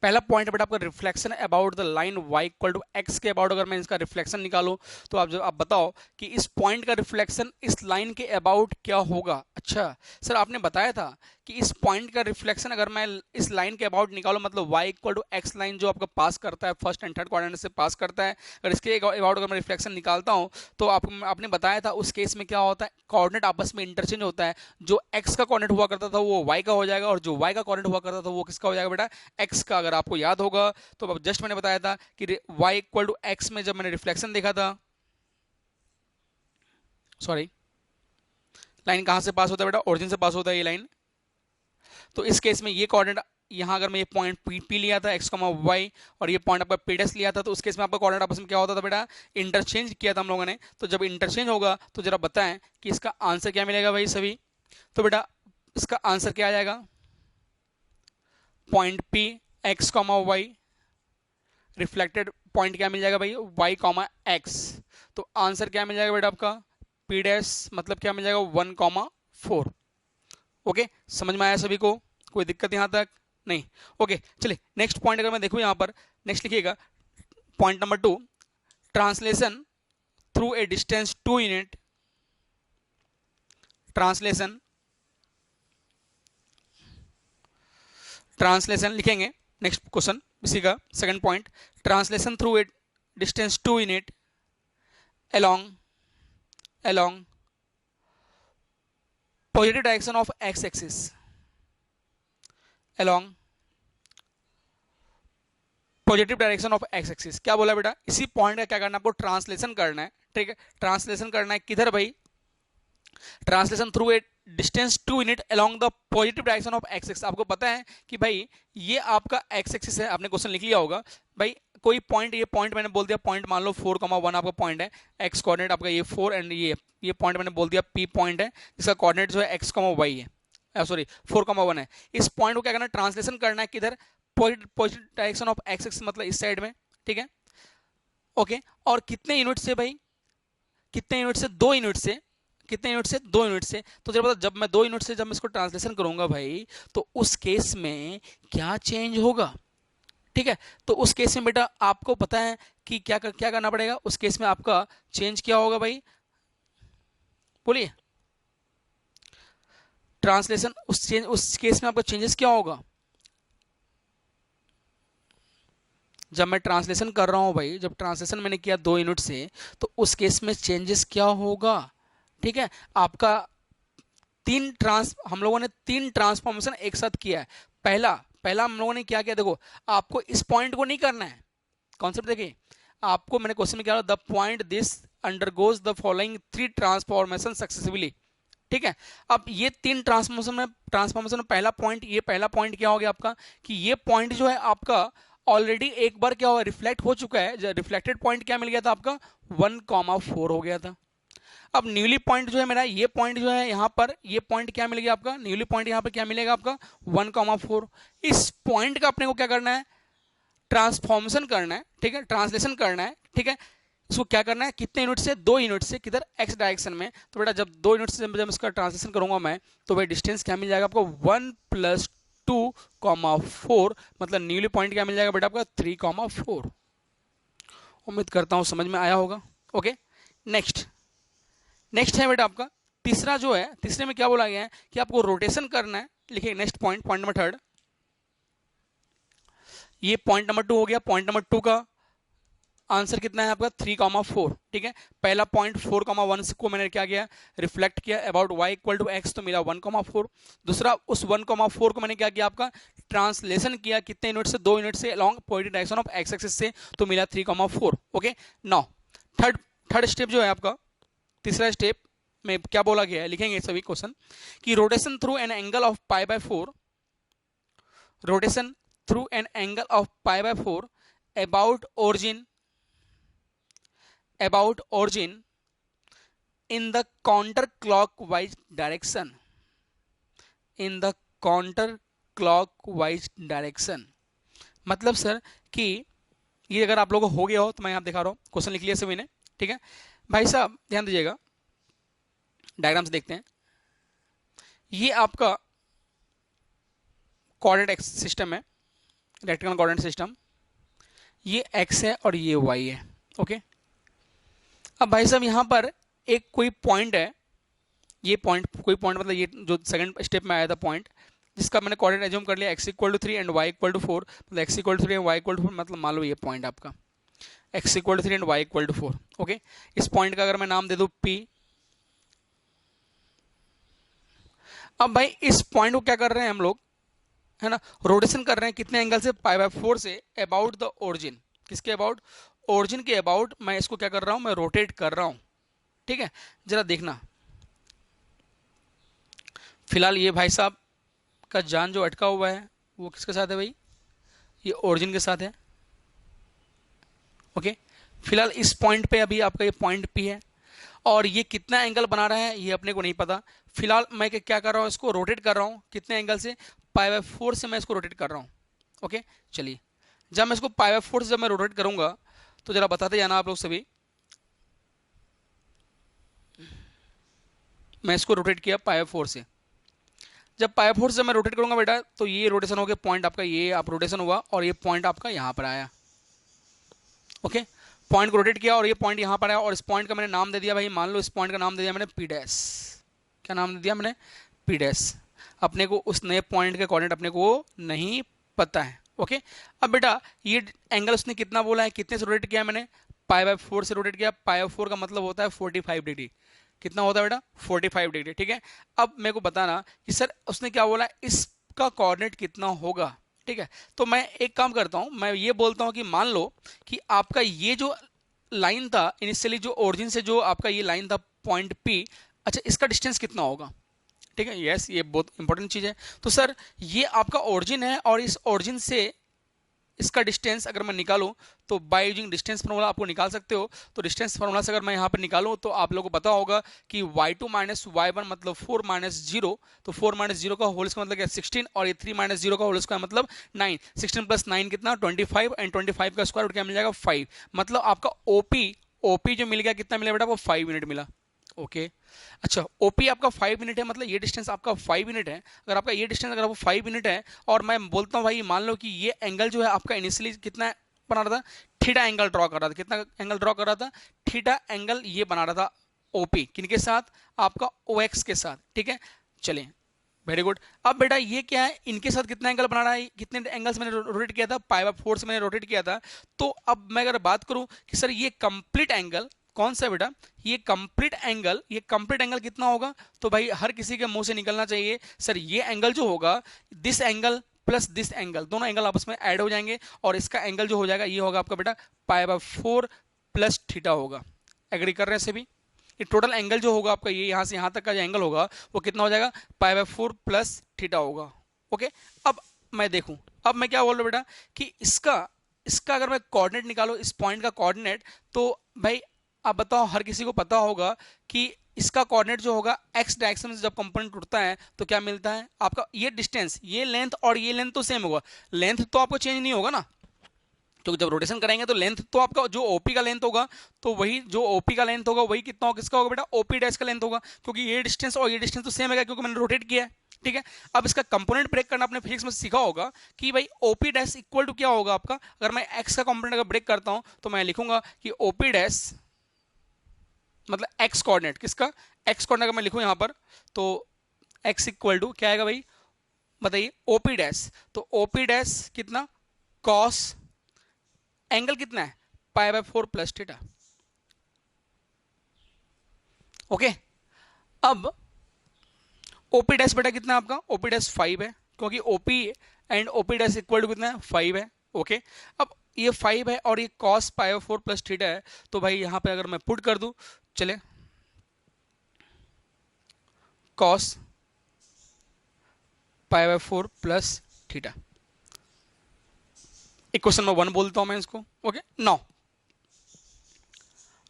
पहला पॉइंट है बेटा आपका reflection about the line y equal to x के अबाउट अगर मैं इसका रिफ्लेक्शन निकालूं तो आप बताओ कि इस पॉइंट का रिफ्लेक्शन इस लाइन के अबाउट क्या होगा। अच्छा सर आपने बताया था कि इस पॉइंट का रिफ्लेक्शन अगर मैं इस लाइन के अबाउट निकालूं मतलब y equal to x line जो आपका पास करता है फर्स्ट एंड थर्ड क्वाड्रेंट से पास करता है, अगर इसके अबाउट अगर मैं रिफ्लेक्शन निकालता हूं तो आपने बताया था उस केस में क्या होता है, कोऑर्डिनेट आपस में इंटरचेंज होता है। जो x का कोऑर्डिनेट हुआ करता था वो y का हो जाएगा और जो y का कोऑर्डिनेट हुआ करता था वो किसका हो जाएगा बेटा, x का। अगर आपको याद होगा तो अब जस्ट मैंने बताया था कि y इक्वल टू x में जब मैंने रिफ्लेक्शन देखा था, सॉरी लाइन कहां से पास होता है बेटा, ओरिजिन से पास होता है ये लाइन। तो इस केस में ये कोऑर्डिनेट यहां अगर मैं ये पॉइंट पी लिया था x, y और ये पॉइंट आपका पी डैश लिया था तो उस केस में आपका कोऑर्डिनेट आपस में क्या होता था बेटा, इंटरचेंज किया था हम लोगों ने। तो जब इंटरचेंज होगा तो जरा बताएं कि इसका आंसर क्या मिलेगा भाई सभी। तो बेटा इसका आंसर क्या आ जाएगा, point P x, y reflected point क्या मिल जाएगा भाई y, x। तो आंसर क्या मिल जाएगा बेटा आपका P डैश मतलब क्या मिल जाएगा 1,4। ओके समझ में आया सभी को, कोई दिक्कत यहां तक नहीं। ओके चलिए नेक्स्ट पॉइंट अगर मैं देखूं यहां पर, नेक्स्ट लिखिएगा point number 2, translation through a distance 2 unit, translation लिखेंगे नेक्स्ट क्वेश्चन इसी का second point, translation through a distance 2 unit along positive direction of x axis, along positive direction of x axis. क्या बोला बेटा, इसी पॉइंट का क्या करना है आपको, ट्रांसलेशन करना है। ठीक है ट्रांसलेशन करना है किधर भाई, translation through a distance 2 unit along the positive direction of x axis. आपको पता है कि भाई ये आपका एक्स एक्सिस है, आपने क्वेश्चन लिख लिया होगा भाई। कोई पॉइंट, ये पॉइंट मैंने बोल दिया पॉइंट मान लो 4,1 आपका पॉइंट है, एक्स कोऑर्डिनेट आपका ये 4 एंड ये पॉइंट मैंने बोल दिया पी पॉइंट है जिसका कोऑर्डिनेट जो है एक्स, वाई है, सॉरी 4,1 है। इस पॉइंट को क्या करना है, ट्रांसलेशन करना है किधर, positive direction of x axis मतलब इस साइड में। ठीक है ओके, और कितने यूनिट से भाई, कितने यूनिट से, 2 यूनिट से, कितने यूनिट से, 2 यूनिट से। तो जब जब मैं 2 यूनिट से जब मैं इसको ट्रांसलेशन करूंगा भाई तो उस केस में क्या चेंज होगा। ठीक है तो उस केस में बेटा आपको पता है कि क्या करना पड़ेगा, उस केस में आपका चेंज क्या होगा भाई, बोलिए ट्रांसलेशन उस केस में आपका चेंजेस क्या होगा। जब मैं ट्रांसलेशन कर रहा हूं भाई, जब ट्रांसलेशन मैंने किया 2 यूनिट से तो उस केस में चेंजेस क्या होगा। ठीक है आपका हम लोगों ने 3 ट्रांसफॉर्मेशन एक साथ किया है। पहला पहला हम लोगों ने क्या किया, देखो आपको इस पॉइंट को नहीं करना है, कॉन्सेप्ट देखिए आपको मैंने क्वेश्चन में क्या the point this undergoes the following 3 transformation successfully. ठीक है अब ये 3 ट्रांसफॉर्मेशन में पहला पॉइंट क्या हो गया आपका, कि ये पॉइंट जो है आपका ऑलरेडी एक बार क्या हुआ, रिफ्लेक्ट हो चुका है। रिफ्लेक्टेड पॉइंट क्या मिल गया था आपका 1,4 हो गया था। अब न्यूली पॉइंट जो है मेरा, ये पॉइंट जो है यहाँ पर, ये पॉइंट क्या मिल गया आपका, न्यूली पॉइंट यहाँ पर क्या मिलेगा आपका 1,4। इस पॉइंट का अपने को क्या करना है, ट्रांसफॉर्मेशन करना है। ठीक है ट्रांसलेशन करना है। ठीक है इसको क्या करना है, कितने यूनिट से, 2 यूनिट से, किधर एक्स डायरेक्शन में। तो बेटा जब 2 यूनिट से जब इसका ट्रांसलेशन करूंगा मैं तो भाई डिस्टेंस क्या मिल जाएगा आपको 1 + 2,4 मतलब न्यूली पॉइंट क्या मिल जाएगा बेटा आपका 3,4। उम्मीद करता हूं समझ में आया होगा। ओके नेक्स्ट है बेटा आपका तीसरा जो है, तीसरे में क्या बोला गया है कि आपको रोटेशन करना है। लिखिए नेक्स्ट पॉइंट नंबर 3, ये पॉइंट नंबर 2 हो गया। पॉइंट नंबर 2 का आंसर कितना है आपका 3,4। ठीक है पहला पॉइंट 4,1 को मैंने क्या किया, रिफ्लेक्ट किया about y equal to x तो मिला 1,4। दूसरा उस 1,4 को मैंने क्या किया आपका ट्रांसलेशन किया, कितने यूनिट से, 2 यूनिट से along positive direction of x axis से तो मिला 3,4। ओके नाउ थर्ड स्टेप जो है आपका, तीसरा स्टेप में क्या बोला गया है, लिखेंगे सभी क्वेश्चन कि rotation through an angle of π/4, rotation through an angle of π/4 about origin in the counterclockwise direction, in the counterclockwise direction। मतलब सर कि ये अगर आप लोगों को हो गया हो तो मैं यहाँ दिखा रहा हूँ, क्वेश्चन लिख लिया सभी ने। ठीक है भाई साहब ध्यान दीजिएगा, डायग्राम्स देखते हैं। ये आपका कोऑर्डिनेट सिस्टम है। रेक्टेंगल कोऑर्डिनेट सिस्टम, ये x है और ये y है। ओके, अब भाई साहब यहाँ पर एक कोई पॉइंट है, ये पॉइंट, कोई पॉइंट मतलब ये जो सेकंड स्टेप में आया था पॉइंट, जिसका मैंने कोऑर्डिनेट एज्यूम कर लिया x equal to 3 and y equal to 4, मतलब x equal to 3 and y equal to 4, मतलब मान लो ये पॉइंट आपका x equal to 3 and y equal to 4। Okay, इस पॉइंट का अगर मैं नाम दे दूं P, अब भाई इस पॉइंट को क्या कर रहे हैं हम लोग, है ना, रोटेशन कर रहे हैं कितने एंगल से, पाई बाय 4 से, अबाउट द ओरिजिन। किसके अबाउट, ओरिजिन के अबाउट मैं इसको क्या कर रहा हूं, मैं रोटेट कर रहा हूं। ठीक है, जरा देखना, फिलहाल ये भाई साहब का जान जो अटका हुआ है वो किसके साथ है भाई, ये ओरिजिन के साथ है। ओके, फिलहाल इस पॉइंट पे अभी आपका ये पॉइंट पी है, और ये कितना एंगल बना रहा है ये अपने को नहीं पता। फिलहाल मैं क्या कर रहा हूँ, इसको रोटेट कर रहा हूँ कितने एंगल से, पाई बाय 4 से मैं इसको रोटेट कर रहा हूँ। ओके, चलिए, जब मैं इसको पाई बाय 4 से जब मैं रोटेट करूंगा तो जरा बताते जाना आप लोग सभी। मैं इसको रोटेट किया पाई बाय 4 से, जब पाई बाय 4 से मैं रोटेट करूंगा बेटा, तो ये रोटेशन हो गया, पॉइंट आपका ये आप रोटेशन हुआ, और ये पॉइंट आपका यहाँ पर आया। ओके, पॉइंट को रोटेट किया और ये पॉइंट यहाँ पर आया, और इस पॉइंट का मैंने नाम दे दिया भाई, मान लो इस पॉइंट का नाम दे दिया मैंने पी डैश। क्या नाम दे दिया मैंने, पी डैश। अपने को उस नए पॉइंट के कोऑर्डिनेट अपने को नहीं पता है। ओके, अब बेटा ये एंगल उसने कितना बोला है, कितने से रोटेट किया मैंने, पाई बाय 4 से रोटेट किया। पाई बाय 4 का मतलब होता है 45 डिग्री। कितना होता है बेटा, 45 डिग्री। ठीक है, अब मेरे को बताना कि सर उसने क्या बोला, इसका कोऑर्डिनेट कितना होगा। ठीक है, तो मैं एक काम करता हूं, मैं ये बोलता हूं कि मान लो कि आपका ये जो लाइन था इनिशियली, जो ओरिजिन से जो आपका ये लाइन था पॉइंट पी, अच्छा इसका डिस्टेंस कितना होगा। ठीक है, यस, ये बहुत इंपॉर्टेंट चीज है। तो सर ये आपका ओरिजिन है, और इस ओरिजिन से इसका डिस्टेंस अगर मैं निकालूं तो बाय यूजिंग डिस्टेंस फार्मूला आपको निकाल सकते हो। तो डिस्टेंस फार्मूला से अगर मैं यहाँ पर निकालूं तो आप लोगों को पता होगा कि y2 माइनस y1 मतलब 4 माइनस 0, तो 4 माइनस 0 का होल स्क्वायर मतलब क्या 16, और ये 3 माइनस 0 का होल स्क्वायर मतलब 9। 16 प्लस 9 कितना 25, एंड 25 का स्क्वायर रूट क्या मिल जाएगा 5। मतलब आपका ओपी जो मिल गया कितना मिला बेटा, वो 5 यूनिट मिला। ओके, अच्छा ओपी आपका 5 यूनिट है, मतलब ये डिस्टेंस आपका 5 यूनिट है। अगर आपका ये डिस्टेंस अगर वो 5 यूनिट है, और मैं बोलता हूँ भाई मान लो कि ये एंगल जो है आपका इनिशियली कितना बना रहा था, थीटा एंगल ड्रॉ कर रहा था। कितना एंगल ड्रॉ कर रहा था, थीटा एंगल ये बना रहा था ओपी, किनके साथ, आपका ओएक्स के साथ। ठीक है, चलिए, वेरी गुड। अब बेटा ये क्या है, इनके साथ कितना एंगल बना रहा है, कितने एंगल्स मैंने रोटेट किया था, पाई बाय 4 से मैंने रोटेट किया था। तो अब मैं अगर बात करूं कि सर ये कंप्लीट एंगल कौन सा है बेटा, ये कंप्लीट एंगल कितना होगा, तो भाई हर किसी के मुंह से निकलना चाहिए सर ये एंगल जो होगा, this angle plus this angle, दोनों एंगल आपस में ऐड हो जाएंगे, और इसका एंगल जो हो जाएगा ये होगा आपका बेटा पाई बाय 4 प्लस थीटा होगा। एग्री कर रहे हैं सभी, ये टोटल एंगल जो होगा आपका, ये यहाँ से यहाँ तक का जो एंगल होगा वो कितना हो जाएगा, पाई बाय 4 प्लस थीटा होगा। ओके, अब मैं देखूं, अब मैं क्या बोल रहा हूँ बेटा कि इसका इसका अगर मैं कोऑर्डिनेट निकालो, इस पॉइंट का कोऑर्डिनेट, तो भाई आप बताओ, हर किसी को पता होगा कि इसका कोऑर्डिनेट जो होगा एक्स डायरेक्शन में जब कंपोनेंट उठता है तो क्या मिलता है आपका, ये डिस्टेंस, ये लेंथ और ये लेंथ तो सेम होगा, लेंथ तो आपको चेंज नहीं होगा ना, क्योंकि जब रोटेशन करेंगे तो लेंथ तो आपका जो ओपी का लेंथ होगा, तो वही जो ओपी का लेंथ होगा वही कितना होगा, किसका होगा बेटा, ओपी डैश का लेंथ होगा, क्योंकि ये डिस्टेंस और ये डिस्टेंस तो सेम है, क्योंकि मैंने रोटेट किया है। ठीक है, अब इसका कंपोनेंट ब्रेक करना आपने फिजिक्स में सीखा होगा कि भाई ओपी डैश इक्वल टू क्या होगा आपका, अगर मैं एक्स का कंपोनेंट अगर ब्रेक करता हूं तो मैं लिखूंगा कि ओपी डैश मतलब एक्स कोऑर्डिनेट, किसका, एक्स कोऑर्डिनेट अगर मैं लिखूं यहां पर, तो एक्स इक्वल टू क्या आएगा भाई, बताइए, ओपी डैश। तो ओपी डैश कितना, कॉस एंगल कितना है, pi by 4 plus theta. Okay, अब ओपी डैश बेटा कितना है आपका, ओपी डैश 5 है, क्योंकि OP and OP dash equal to कितना है 5 है। ओके, अब ये 5 है और ये cos pi by 4 plus theta है, तो भाई यहां पे अगर मैं पुट कर दूं, चले, cos pi by 4 plus theta, equation number 1 बोलता हूं मैं इसको। ओके, नाउ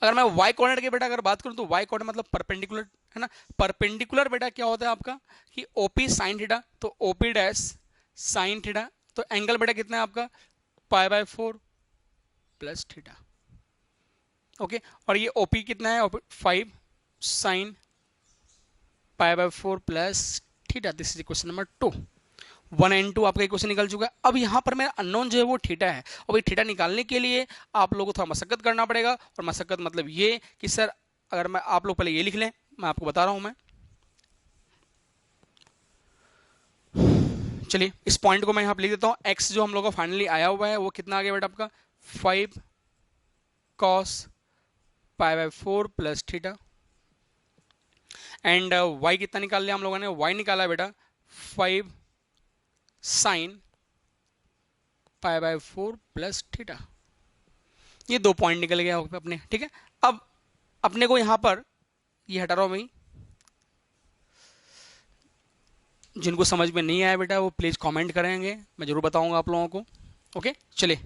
अगर मैं y कोऑर्डिनेट के बेटा अगर बात करूं तो y कोऑर्डिनेट मतलब परपेंडिकुलर, है ना, परपेंडिकुलर बेटा क्या होता है आपका कि OP साइन थीटा, तो OP डैश साइन थीटा, तो एंगल बेटा कितना है आपका पाई बाय 4 प्लस थीटा। ओके, और ये OP कितना है, 5 sine pi by 4 plus theta. This is question number 2। 1 n2 आपका इक्वेशन निकल चुका है। अब यहाँ पर मेरा अननोन जो है वो थीटा है, और वही थीटा निकालने के लिए आप लोगों को थोड़ा मशक्कत करना पड़ेगा। और मशक्कत मतलब ये कि सर अगर मैं आप लोग पहले ये लिख लें, मैं आपको बता रहा हूँ मैं, चलिए इस पॉइंट को मैं यहाँ पे लिख देता हूँ। एक्स जो हम लोग का फाइनली आया हुआ है वो कितना आ गया बेटा आपका 5 cos π/4 plus theta. And y कितना निकाल लिया हम लोगों ने, वाई निकाला बेटा 5 sin π/4 प्लस थीटा। ये 2 पॉइंट निकल गया अपने, ठीक है। अब अपने को यहां पर ये हटा रहा हूं मैं, जिनको समझ में नहीं आया बेटा वो प्लीज कमेंट करेंगे, मैं जरूर बताऊंगा आप लोगों को। ओके चलिए,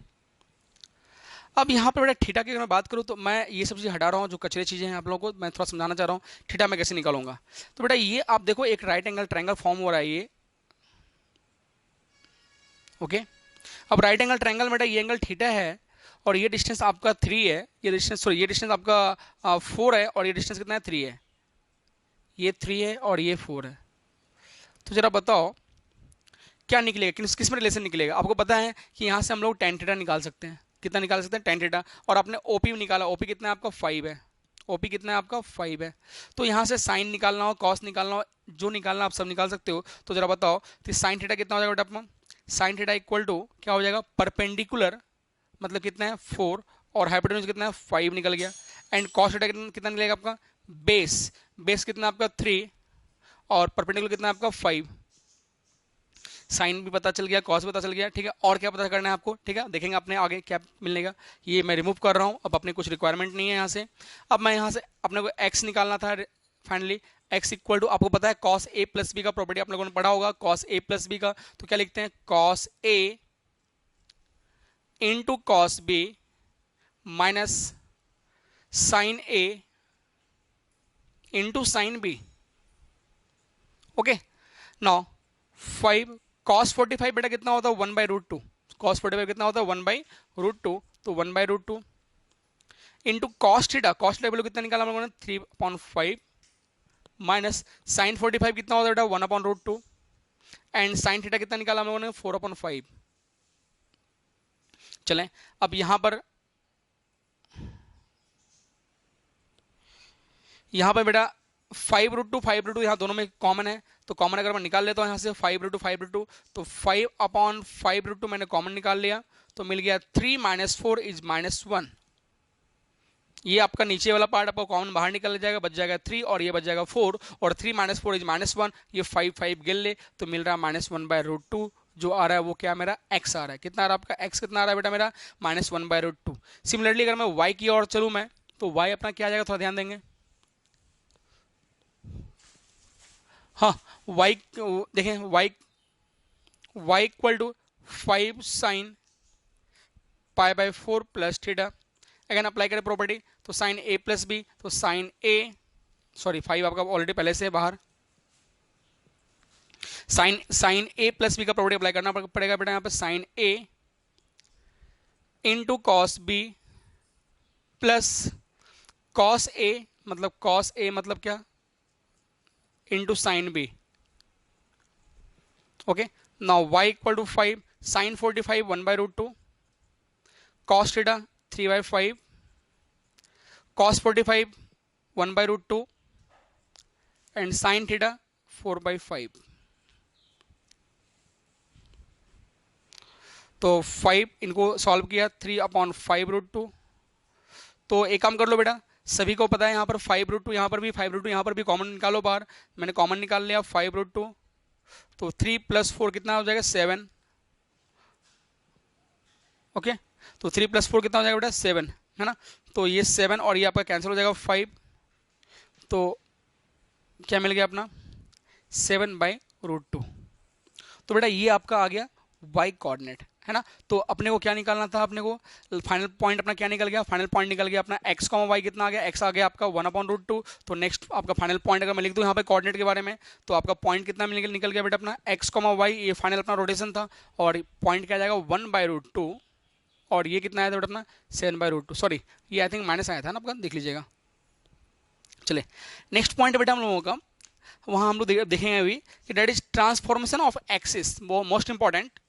अब यहाँ पर बेटा थीटा की अगर मैं बात करूँ तो मैं ये सब चीज़ हटा रहा हूँ, जो कचरे चीज़ें हैं आप लोगों को मैं थोड़ा समझाना चाह रहा हूँ थीटा मैं कैसे निकालूंगा। तो बेटा ये आप देखो एक राइट एंगल ट्रायंगल फॉर्म हो रहा है ये। ओके, अब राइट एंगल ट्रायंगल बेटा ये एंगल थीटा है और ये डिस्टेंस आपका 3 है, ये डिस्टेंस सॉरी ये डिस्टेंस आपका 4 है और ये डिस्टेंस कितना है 3 है, ये 3 है और ये 4 है। तो जरा बताओ क्या निकलेगा, किस में रिलेशन निकलेगा। आपको पता है कि यहाँ से हम लोग tan थीटा निकाल सकते हैं, कितना निकाल सकते हैं tan थीटा। और आपने ओपी निकाला, ओपी कितना है आपका 5 है, ओपी कितना है आपका 5 है। तो यहाँ से साइन निकालना हो, कॉस निकालना हो, जो निकालना आप सब निकाल सकते हो। तो जरा बताओ तो साइन थीटा कितना हो जाएगा बेटा आपका, साइन थीटा इक्वल टू क्या हो जाएगा, परपेंडिकुलर मतलब कितना है 4 और हाइपोटेन्यूज कितना है 5 निकल गया। एंड कॉस थीटा कितना निकलेगा आपका, बेस बेस कितना आपका 3 और परपेंडिकुलर कितना आपका 5। साइन भी पता चल गया, कॉस भी पता चल गया, ठीक है। और क्या पता करना है आपको, ठीक है, देखेंगे अपने आगे क्या मिलेगा। ये मैं रिमूव कर रहा हूँ, अब अपने कुछ रिक्वायरमेंट नहीं है यहाँ से। अब मैं यहाँ से अपने को एक्स निकालना था फाइनली, एक्स इक्वल टू आपको पता है कॉस ए प्लस बी का प्रॉपर्टी आप लोगों ने पढ़ा होगा, कॉस ए प्लस बी का। तो क्या लिखते हैं, cos a into cos b minus sine a into sine b. Okay, now 5 cos 45 बेटा कितना होता है 1/√2, cos 45 कितना होता है 1/√2, तो 1/√2 into cos theta, cos theta value कितना निकाला हम लोगों ने 3/5 माइनस साइन 45 कितना होता है बेटा 1/√2 एंड साइन थीटा कितना निकाला हम लोगों ने 4/5। चलें अब यहां पर बेटा 5√2 यहाँ दोनों में कॉमन है, तो कॉमन अगर मैं निकाल लेता हूँ यहाँ से 5√2 तो 5/5√2 मैंने कॉमन निकाल लिया, तो मिल गया 3 - 4 इज -1। ये आपका नीचे वाला पार्ट आपका कॉमन बाहर निकल जाएगा, बच जाएगा 3 और ये बच जाएगा 4 और 3 - 4 इज -1, ये 5 गिन ले तो मिल रहा है -1/√2। जो आ रहा है वो क्या मेरा x आ रहा है, कितना आ रहा है आपका x कितना आ रहा है बेटा मेरा -1/√2। सिमिलरली अगर मैं y की ओर चलूँ मैं तो y अपना क्या आ जाएगा, थोड़ा ध्यान देंगे। हाँ y देखें y equal to 5 sin π/4 plus theta. Again apply करें प्रॉपर्टी तो साइन ए प्लस बी, तो साइन ए सॉरी 5 आपका ऑलरेडी पहले से है बाहर, साइन ए प्लस बी का प्रॉपर्टी अप्लाई करना पड़ेगा बेटा यहाँ पे, sine a into cos b plus cos a मतलब क्या into sine b. Okay, now y equal to 5 sine 45 1/√2 cos theta 3/5 cos 45 1/√2 and sine theta 4/5। तो 5 इनको सॉल्व किया 3/5√2। तो एक काम कर लो बेटा, सभी को पता है यहाँ पर 5√2 यहाँ पर भी 5√2 यहाँ पर भी कॉमन निकालो बाहर, मैंने कॉमन निकाल लिया 5√2, तो 3 + 4 कितना हो जाएगा 7। ओके, तो 3 + 4 कितना हो जाएगा बेटा 7 है ना, तो ये 7 और ये आपका कैंसिल हो जाएगा 5, तो क्या मिल गया अपना 7/√2। तो बेटा ये आपका आ गया y कोऑर्डिनेट है ना। तो अपने को क्या निकालना था, अपने को फाइनल पॉइंट अपना क्या निकल गया, फाइनल पॉइंट निकल गया अपना x, y कितना आ गया, x आ गया आपका 1/√2। तो नेक्स्ट आपका फाइनल पॉइंट अगर मैं लिख दूं यहाँ पे कोऑर्डिनेट के बारे में, तो आपका पॉइंट कितना निकल गया बेटा अपना x, y, ये फाइनल अपना रोटेशन था और पॉइंट क्या जाएगा 1/√2 और ये कितना आया था बेटा अपना 7/√2, सॉरी ये आई थिंक माइनस आया था ना आपका, देख लीजिएगा। चले नेक्स्ट पॉइंट बेटा हम लोगों का, वहां हम लोग देखेंगे अभी कि that is transformation of axis, वो मोस्ट इंपॉर्टेंट।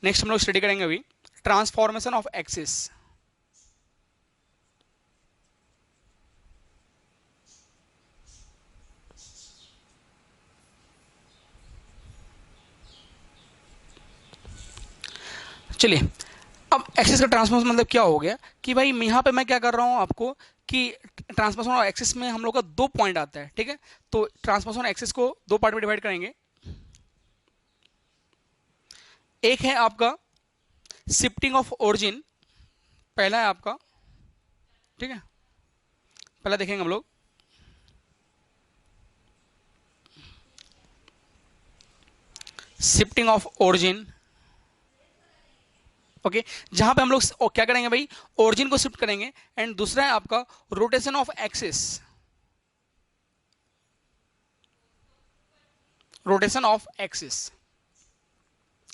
नेक्स्ट हम लोग स्टडी करेंगे अभी ट्रांसफॉर्मेशन ऑफ एक्सिस। चलिए, अब एक्सिस का ट्रांसफॉर्मेशन मतलब क्या हो गया कि भाई यहाँ पे मैं क्या कर रहा हूँ आपको कि ट्रांसफॉर्मेशन ऑफ एक्सिस में हम लोग का दो पॉइंट आता है, ठीक है। तो ट्रांसफॉर्मेशन एक्सिस को दो पार्ट में डिवाइड करेंगे। एक है आपका शिफ्टिंग ऑफ ओरिजिन, पहला है आपका, ठीक है, पहला देखेंगे हम लोग शिफ्टिंग ऑफ ओरिजिन। ओके, जहां पे हम लोग क्या करेंगे भाई, ओरिजिन को शिफ्ट करेंगे। एंड दूसरा है आपका rotation of axis, rotation of axis,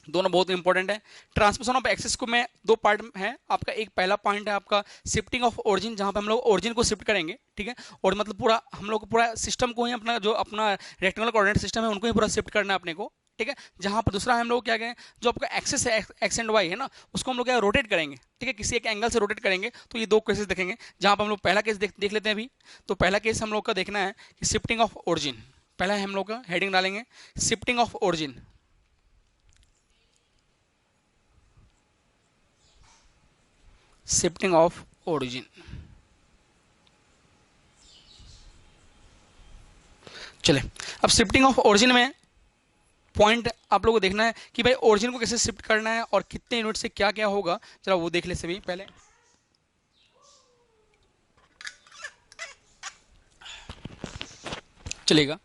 दोनों बहुत इंपॉर्टेंट है। ट्रांसमिशन ऑफ एक्सिस को मैं दो पार्ट है आपका, एक पहला पॉइंट है आपका शिफ्टिंग ऑफ ओरिजिन, जहां पे हम लोग ओरिजिन को शिफ्ट करेंगे, ठीक है। और मतलब पूरा हम लोग पूरा सिस्टम को ही अपना जो अपना रेक्टेंगुलर कोऑर्डिनेट सिस्टम है उनको ही पूरा शिफ्ट करना है अपने को, ठीक है। जहां पर दूसरा हम लोग क्या कहें, जो आपका एक्सिस है एक्स एंड वाई है ना, उसको हम लोग क्या रोटेट करेंगे, ठीक है, किसी एक एंगल से रोटेट करेंगे। तो ये दो केसेस देखेंगे, जहां पर हम लोग पहला केस देख लेते हैं अभी। तो पहला केस हम लोग का देखना है कि शिफ्टिंग ऑफ ओरिजिन, पहला है हम लोग का हेडिंग डालेंगे shifting of origin. Shifting of origin, चले। अब शिफ्टिंग ऑफ ओरिजिन में पॉइंट आप लोगों को देखना है कि भाई ओरिजिन को कैसे शिफ्ट करना है और कितने यूनिट से क्या क्या होगा, चलो वो देख ले सभी पहले। चलेगा,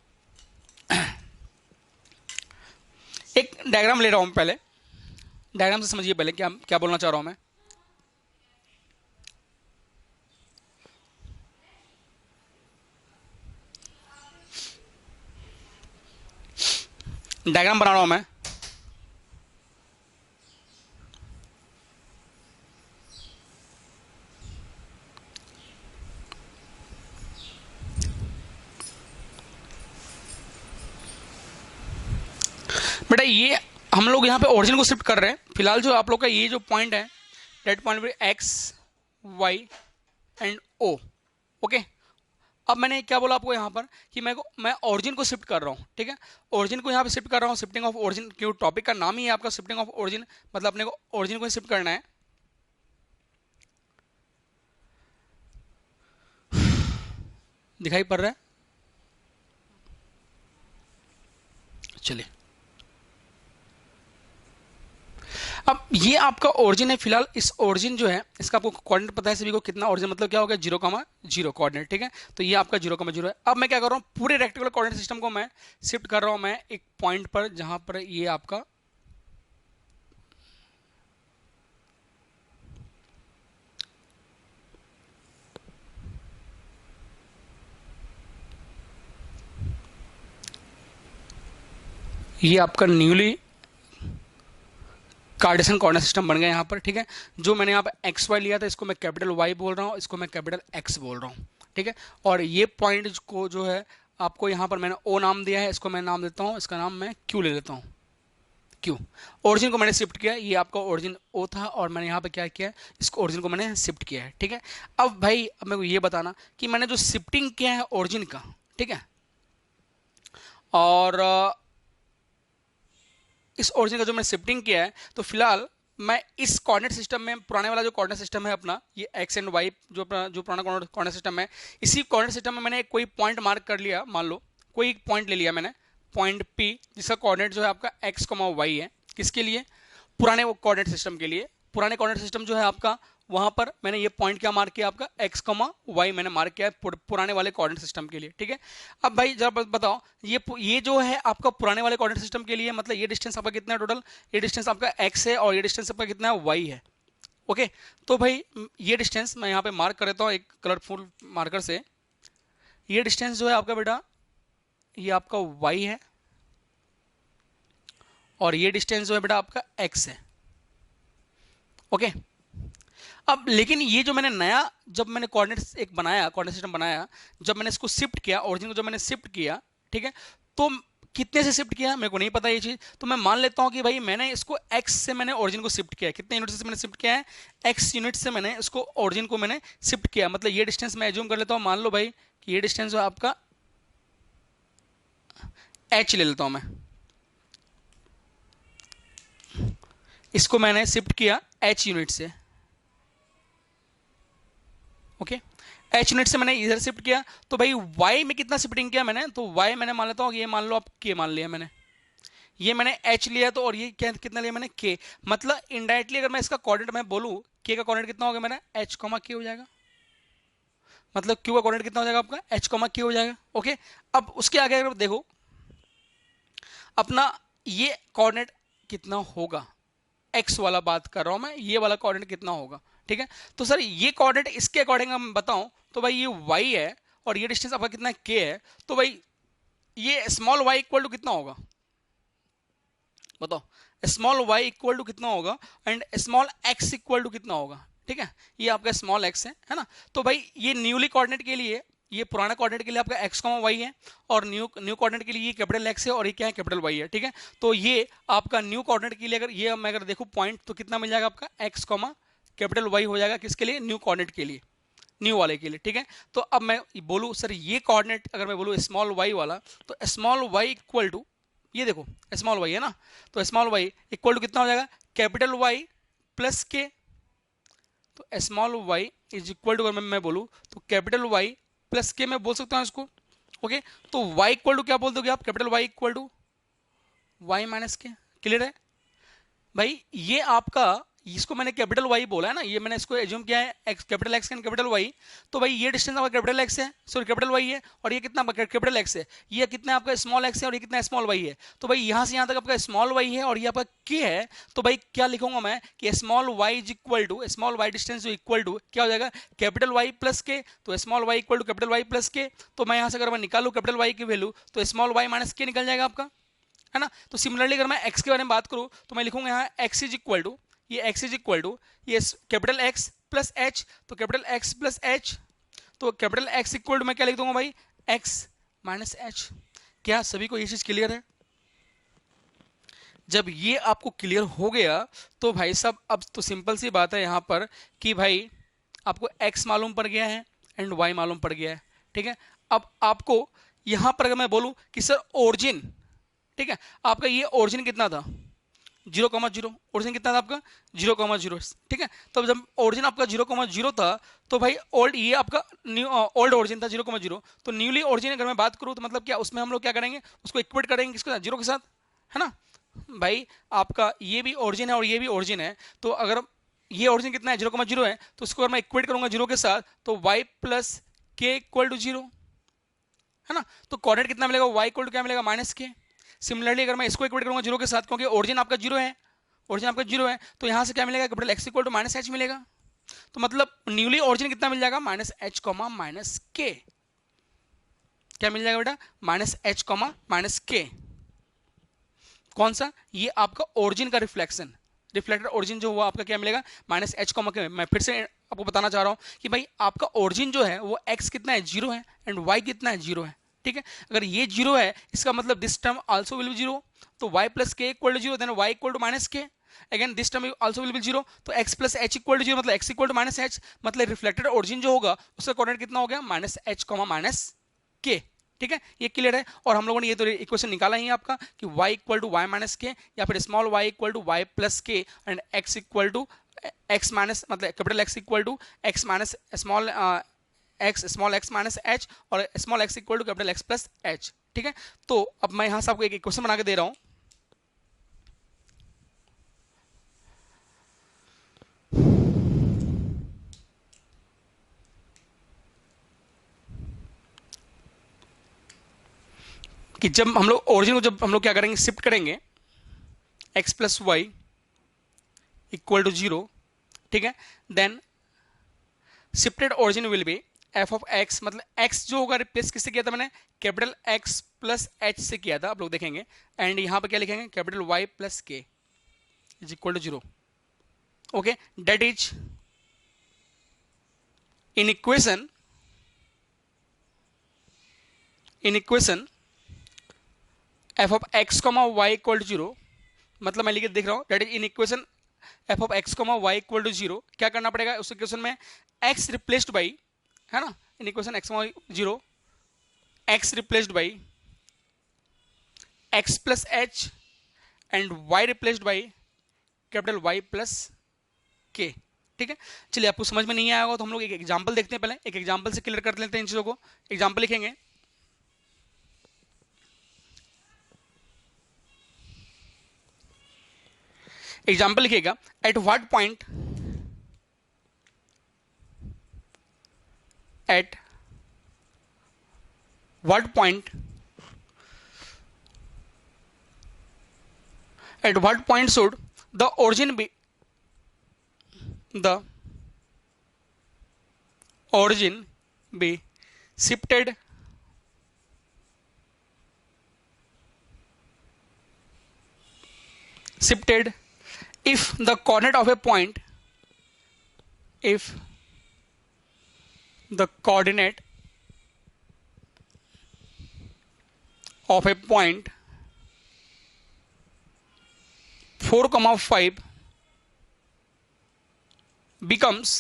एक डायग्राम ले रहा हूं पहले, डायग्राम से समझिए पहले क्या क्या बोलना चाह रहा हूं मैं। डायग्राम बना रहा हूं मैं। बेटा ये हम लोग यहाँ पे ओरिजिन को शिफ्ट कर रहे हैं। फिलहाल जो आप लोग का ये जो पॉइंट है, that point x y and O, okay. अब मैंने क्या बोला आपको यहाँ पर कि मैं ओरिजिन को शिफ्ट कर रहा हूँ, ठीक है। ओरिजिन को यहाँ पे शिफ्ट कर रहा हूँ, शिफ्टिंग ऑफ ओरिजिन, क्यों टॉपिक का नाम ही है आपका शिफ्टिंग ऑफ ओरिजिन, मतलब अपने को ओरिजिन को शिफ्ट करना है। दिखाई पड़ रहा है, चलिए। अब ये आपका ओरिजिन है, फिलहाल इस ओरिजिन जो है इसका आपको कोऑर्डिनेट पता है सभी को, कितना ओरिजिन मतलब क्या होगा, 0,0 कोऑर्डिनेट, ठीक है। तो ये आपका 0,0 है। अब मैं क्या कर रहा हूँ, पूरे रेक्टेंगुलर कोऑर्डिनेट सिस्टम को मैं शिफ्ट कर रहा हूँ मैं एक पॉइंट पर, जहां पर ये आपका ये आपका न्यूली कार्टेशियन कोऑर्डिनेट सिस्टम बन गया यहाँ पर, ठीक है। जो मैंने यहाँ पर एक्स वाई लिया था, इसको मैं कैपिटल वाई बोल रहा हूँ, इसको मैं कैपिटल एक्स बोल रहा हूँ, ठीक है। और ये पॉइंट को जो है आपको यहाँ पर मैंने ओ नाम दिया है, इसको मैं नाम देता हूँ, इसका नाम मैं क्यू ले लेता हूँ, क्यू। ओरिजिन को मैंने शिफ्ट किया, ये आपका ओरिजिन ओ था, और मैंने यहाँ पे क्या किया है, इसको ओरिजिन को मैंने शिफ्ट किया है, ठीक है। अब भाई अब मेरे को ये बताना कि मैंने जो शिफ्टिंग किया है ओरिजिन का, ठीक है, और इस ओरिजिन का जो मैंने शिफ्टिंग किया है, तो फिलहाल मैं इस कोऑर्डिनेट सिस्टम में, पुराने वाला जो कोऑर्डिनेट सिस्टम है अपना, ये एक्स एंड वाई जो अपना जो पुराना कोऑर्डिनेट सिस्टम है, इसी कोऑर्डिनेट सिस्टम में मैंने कोई पॉइंट मार्क कर लिया, मान लो कोई एक पॉइंट ले लिया मैंने, पॉइंट पी, जिसका कोऑर्डिनेट जो है आपका एक्स वाई है। किसके लिए, पुराने कोऑर्डिनेट सिस्टम के लिए। पुराने कोऑर्डिनेट सिस्टम जो है आपका, वहां पर मैंने ये पॉइंट क्या मार्क किया आपका, एक्स वाई मैंने मार्क किया है पुराने वाले कोऑर्डिनेट सिस्टम के लिए, ठीक है। अब भाई जरा बताओ, ये जो है आपका पुराने वाले कोऑर्डिनेट सिस्टम के लिए, मतलब ये डिस्टेंस आपका कितना है टोटल, ये डिस्टेंस आपका एक्स है, और ये डिस्टेंस आपका कितना है, वाई है, ओके। तो भाई ये डिस्टेंस मैं यहाँ पे मार्क कर देता हूँ एक कलरफुल मार्कर से। ये डिस्टेंस जो है आपका बेटा, ये आपका वाई है, और ये डिस्टेंस जो है बेटा आपका एक्स है, ओके। अब लेकिन ये जो मैंने नया, जब मैंने कोऑर्डिनेट एक बनाया, कोऑर्डिनेट सिस्टम बनाया, जब मैंने इसको शिफ्ट किया, ओरिजिन को जब मैंने शिफ्ट किया, ठीक है, तो कितने से शिफ्ट किया मेरे को नहीं पता ये चीज, तो मैं मान लेता हूं कि भाई मैंने इसको x से मैंने ओरिजिन को शिफ्ट किया है। कितने यूनिट से मैंने शिफ्ट किया है? x यूनिट से मैंने इसको ओरिजिन को मैंने शिफ्ट किया, मतलब ये डिस्टेंस मैं एज्यूम कर लेता हूं, मान लो भाई कि ये डिस्टेंस है आपका h ले लेता हूं मैं, इसको मैंने शिफ्ट किया h यूनिट से, ओके, h यूनिट से मैंने इधर शिफ्ट किया, तो भाई y में कितना शिफ्टिंग किया मैंने, तो y मैंने मान लेता हूँ, ये मान लो आप k मान लिया मैंने, ये मैंने h लिया, तो और ये क्या कितना लिया मैंने k, मतलब इनडायरेक्टली अगर मैं इसका कोऑर्डिनेट मैं बोलूँ, k का कोऑर्डिनेट कितना हो गया मेरा h k हो जाएगा, मतलब q का कोऑर्डिनेट कितना हो जाएगा आपका h k हो जाएगा, ओके। अब उसके आगे अगर देखो अपना ये कोऑर्डिनेट कितना होगा, x वाला बात कर रहा हूं मैं, ये वाला कोऑर्डिनेट कितना होगा, ठीक है। तो सर ये कोऑर्डिनेट इसके अकॉर्डिंग हम बताऊं तो भाई ये y है और ये डिस्टेंस आपका कितना k है, तो भाई ये स्मॉल y इक्वल टू कितना होगा बताओ, स्मॉल y इक्वल टू कितना होगा and small x equal to कितना होगा, ठीक है। ये आपका स्मॉल x है ना, तो भाई ये न्यूली कोऑर्डिनेट के लिए, ये पुराना कोऑर्डिनेट के लिए आपका x y है, और न्यू न्यू कोऑर्डिनेट के लिए ये कैपिटल x है और ये क्या है कैपिटल y है, ठीक है। तो ये आपका न्यू कोऑर्डिनेट के लिए अगर ये मैं अगर देखूं पॉइंट, तो कितना मिल जाएगा आपका x कैपिटल y हो जाएगा, किसके लिए, न्यू कोऑर्डिनेट के लिए, न्यू वाले के लिए, ठीक है। तो अब मैं बोलूं सर ये कोऑर्डिनेट अगर मैं बोलूं स्मॉल y वाला, तो स्मॉल y इक्वल टू, ये देखो स्मॉल y है ना, तो स्मॉल y इक्वल टू कितना हो जाएगा कैपिटल Y प्लस के, तो small y is equal to अगर मैं बोलूं तो कैपिटल Y प्लस के मैं बोल सकता हूं इसको, ओके। तो y इक्वल टू क्या बोल दोगे आप, capital Y equal to y minus k, clear है भाई। ये आपका, इसको मैंने कैपिटल Y बोला है ना, ये मैंने इसको एज्यूम किया है x capital x and capital Y, तो भाई ये डिस्टेंस आपका कैपिटल x है, सॉरी कैपिटल Y है, और ये कितना कैपिटल x है, ये कितना आपका स्मॉल x है और ये कितना स्मॉल y है, तो भाई यहां से यहां तक आपका स्मॉल y है और ये आपका k है, तो भाई क्या लिखूंगा मैं कि small y is equal to, small y distance जो इक्वल टू क्या हो जाएगा कैपिटल Y प्लस के, तो small y equal to capital Y plus k, तो मैं यहां से अगर मैं निकालू कैपिटल Y की वैल्यू, तो स्मॉल y माइनस के निकल जाएगा आपका, है ना। तो सिमिलरली अगर मैं x के बारे में बात करूं, तो मैं लिखूंगा यहाँ x इज इक्वल टू, ये x इज इक्वल टू ये कैपिटल x प्लस h, तो कैपिटल x प्लस h, तो कैपिटल x इक्वल टू मैं क्या लिख दूंगा भाई x माइनस h। क्या सभी को ये चीज क्लियर है? जब ये आपको क्लियर हो गया तो भाई साहब अब तो सिंपल सी बात है यहाँ पर कि भाई आपको x मालूम पड़ गया है एंड y मालूम पड़ गया है, ठीक है। अब आपको यहाँ पर अगर मैं बोलूँ कि सर ओरिजिन, ठीक है, आपका ये ओरिजिन कितना था 0,0, ओरिजिन कितना था आपका 0,0, ठीक है। तो जब ओरिजिन आपका 0,0 था, तो भाई ओल्ड ये आपका न्यू ओल्ड ओरिजिन था 0,0, तो न्यूली ओरिजिन अगर मैं बात करूँ तो मतलब क्या उसमें हम लोग क्या करेंगे, उसको इक्वेट करेंगे किसके साथ, जीरो के साथ, है ना भाई। आपका ये भी ओरिजिन है और ये भी ओरिजिन है, तो अगर ये ओरिजिन कितना है 0,0 है, तो उसको अगर मैं इक्वेट करूंगा जीरो के साथ, तो y plus k equal to zero, है ना। तो कोऑर्डिनेट कितना मिलेगा, y इक्वल टू क्या मिलेगा माइनस के। सिमिलरली अगर मैं इसको इक्वेट करूंगा जीरो के साथ, क्योंकि ओरिजिन आपका जीरो है, ओरिजिन आपका जीरो है, तो यहां से क्या मिलेगा capital x equal to minus h मिलेगा, तो मतलब न्यूली ओरिजिन कितना मिल जाएगा माइनस एच कॉमा माइनस के, क्या मिल जाएगा बेटा माइनस एच कॉमा माइनस के, कौन सा, ये आपका ओरिजिन का रिफ्लेक्शन, रिफ्लेक्टेड ओरिजिन जो हुआ आपका क्या मिलेगा माइनस एच कॉमा के। मैं फिर से आपको बताना चाह रहा हूं कि भाई आपका ओरिजिन जो है वो x कितना है जीरो है एंड y कितना है जीरो है, ठीक है। अगर ये जीरो है इसका मतलब this term also will be zero, तो y plus k equal to zero, then y equal to minus k, again this term also will be zero, तो x plus h equal to zero, मतलब x equal to minus h, मतलब reflected origin जो होगा उसका coordinate कितना हो गया minus H comma minus के, ठीक है। ये क्लियर है, और हम लोगों ने ये तो इक्वेशन निकाला ही आपका कि y equal to y minus k, या फिर small y equal to y plus k and x equal to x minus, मतलब capital x equal to x minus small x, small x minus h, और small x equal to capital x plus h, ठीक है। तो अब मैं यहां से आपको एक इक्वेशन बना के दे रहा हूं, कि जब हम लोग ओरिजिन को जब हम लोग क्या करेंगे शिफ्ट करेंगे x plus y equal to zero, ठीक है, then shifted origin will be f of x, मतलब x जो होगा रिप्लेस किससे किया था मैंने कैपिटल x प्लस h से किया था, आप लोग देखेंगे, एंड यहां पर क्या लिखेंगे capital y plus k is equal to zero, okay, that is in equation f of x comma y equal to zero, मतलब मैं लिख के देख रहा हूं, that is in equation f of x comma y equal to zero, क्या करना पड़ेगा उस इक्वेशन में, एक्स रिप्लेस्ड बाई, है ना, in equation x comma zero, x replaced by x plus h and y replaced by capital y plus k. ठीक है, चलिए आपको समझ में नहीं आया होगा तो हम लोग एक एग्जांपल देखते हैं, पहले एक एग्जांपल से क्लियर कर लेते हैं इन चीजों को। एग्जांपल लिखेंगे, एग्जांपल लिखिएगा, at what point, at what point, at what point should the origin be shifted if the coordinate of a point, if the coordinate of a point 4,5 becomes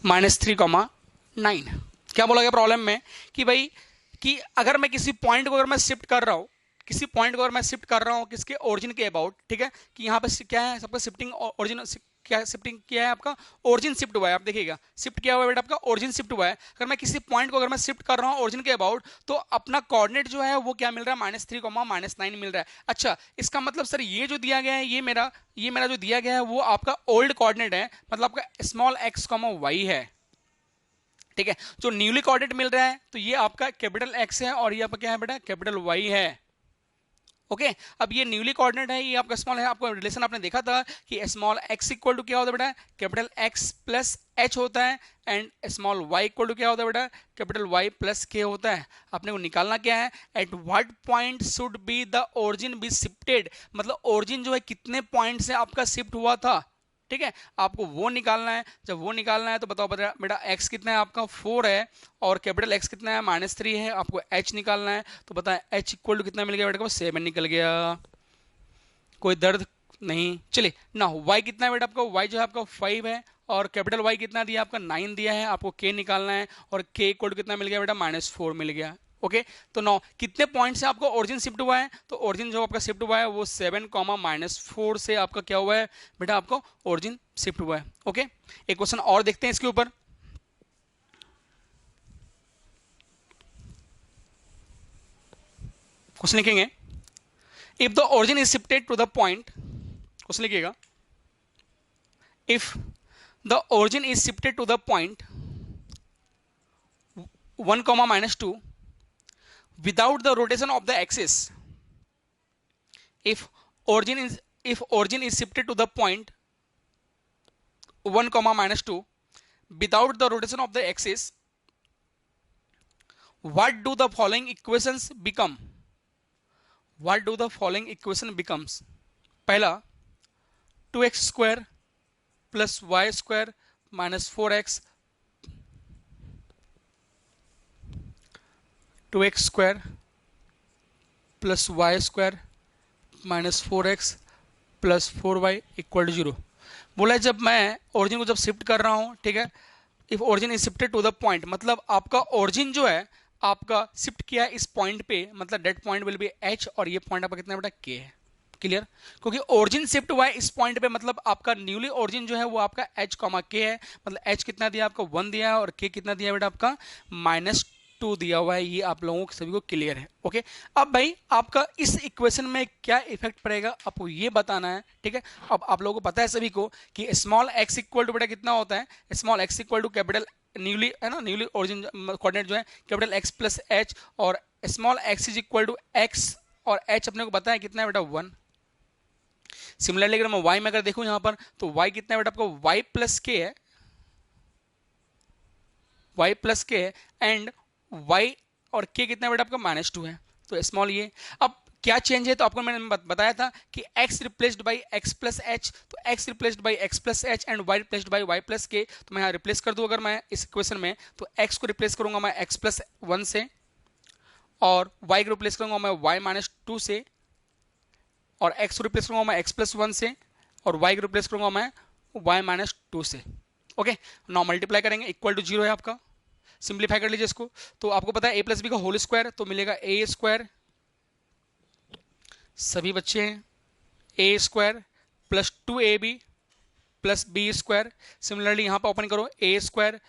-3,9। क्या बोला गया प्रॉब्लम में कि भाई कि अगर मैं किसी पॉइंट को अगर मैं शिफ्ट कर रहा हूं, किसी पॉइंट को अगर मैं शिफ्ट कर रहा हूं किसके ओरिजिन के अबाउट, ठीक है, कि यहाँ पे क्या है सबका शिफ्टिंग ओरिजिन, क्या शिफ्टिंग किया है आपका ओरिजिन शिफ्ट हुआ है, आप देखिएगा शिफ्ट किया हुआ है बेटा आपका ओरिजिन शिफ्ट हुआ है। अगर मैं किसी पॉइंट को अगर मैं शिफ्ट कर रहा हूँ ओरिजिन के अबाउट तो अपना कोऑर्डिनेट जो है वो क्या मिल रहा है, -3,-9 मिल रहा है। अच्छा, इसका मतलब सर ये जो दिया गया है ये मेरा जो दिया गया है वो आपका ओल्ड कोऑर्डिनेट है, मतलब आपका स्मॉल एक्स कॉमा वाई है। ठीक है, जो न्यूली कोऑर्डिनेट मिल रहा है तो ये आपका कैपिटल एक्स है और ये आपका क्या है बेटा कैपिटल वाई है। ओके, अब ये न्यूली कोऑर्डिनेट है, ये आपका स्मॉल है, आपको रिलेशन आपने देखा था कि स्मॉल एक्स इक्वल टू क्या होता है बेटा कैपिटल एक्स प्लस एच होता है and small y equal to क्या होता है बेटा कैपिटल वाई प्लस के होता है। अपने को निकालना क्या है, at what point should be the origin be shifted, मतलब ओरिजिन जो है कितने पॉइंट से आपका शिफ्ट हुआ था। ठीक है, आपको वो निकालना है। जब वो निकालना है तो बताओ बेटा एक्स कितना है आपका 4 है और कैपिटल एक्स कितना है -3 है, आपको एच निकालना है तो बताएं एच इक्वल टू कितना मिल गया बेटा को 7 निकल गया, कोई दर्द नहीं। चलिए ना, वाई कितना है बेटा आपका, वाई जो है आपका 5 है और कैपिटल वाई कितना दिया आपका 9 दिया है, आपको के निकालना है और के इक्वल टू कितना मिल गया बेटा -4 मिल गया। ओके, तो 9 कितने पॉइंट से आपका ओरिजिन शिफ्ट हुआ है, तो ओरिजिन जो आपका शिफ्ट हुआ है वो 7, -4 से आपका क्या हुआ है बेटा आपको ओरिजिन शिफ्ट हुआ है। ओके, एक क्वेश्चन और देखते हैं इसके ऊपर। क्वेश्चन लिखेंगे, if the origin is shifted to the point, question लिखिएगा, if the origin is shifted to the point 1, -2 without the rotation of the axis, if origin is shifted to the point 1, -2 without the rotation of the axis, what do the following equations become, what do the following equation becomes, पहला 2x square plus y square minus 4x, 2x square plus y square minus 4x plus 4y equal to 0। बोला है जब मैं origin को जब shift कर रहा हूँ, ठीक है, if origin is shifted to the point, मतलब आपका ओरिजिन जो है आपका शिफ्ट किया है इस पॉइंट पे, मतलब date point will be h और ये पॉइंट आपका कितना बेटा k है। क्लियर, क्योंकि ओरिजिन शिफ्ट हुआ है इस पॉइंट पे, मतलब आपका न्यूली ओरिजिन जो है वो आपका h, k है, मतलब h कितना दिया आपका 1 दिया है और k कितना दिया बेटा आपका -2 दिया हुआ है। ये आप लोगों को सभी को क्लियर है। ओके, अब भाई आपका इस इक्वेशन में क्या इफेक्ट पड़ेगा आपको ये बताना है। ठीक है, अब आप लोगों को पता है सभी को कि स्मॉल एक्स इक्वल टू बेटा कितना होता है, small x equal to capital newly है ना, न्यूली ओरिजिन कोऑर्डिनेट जो है कैपिटल एक्स प्लस एच और small x is equal to x और एच अपने को पता है कितना है बेटा 1। सिमिलरली अगर मैं y में अगर देखूं यहां पर तो y कितना है बेटा आपको y प्लस के है, y प्लस के है एंड y और k कितना है बेटा आपका -2 है। तो स्मॉल ये, अब क्या चेंज है, तो आपको मैंने बताया था कि x replaced by x plus H, तो x replaced by x plus h and y replaced by y plus k, तो मैं यहाँ रिप्लेस कर दूं अगर मैं इस इक्वेशन में, तो x को रिप्लेस करूंगा मैं x प्लस 1 से, और y को रिप्लेस करूंगा मैं y माइनस 2 से, और x को रिप्लेस करूंगा मैं x प्लस 1 से, और y को रिप्लेस करूंगा मैं y माइनस 2 से। ओके, नाउ मल्टीप्लाई करेंगे, इक्वल टू 0 है आपका, सिंप्लीफाई कर लीजिए इसको। तो आपको पता है a प्लस बी का होल स्क्वायर, तो मिलेगा a स्क्वायर, सभी बच्चे हैं, ए स्क्वायर प्लस 2ab प्लस बी स्क्वायर। सिमिलरली यहाँ पर ओपन करो, a square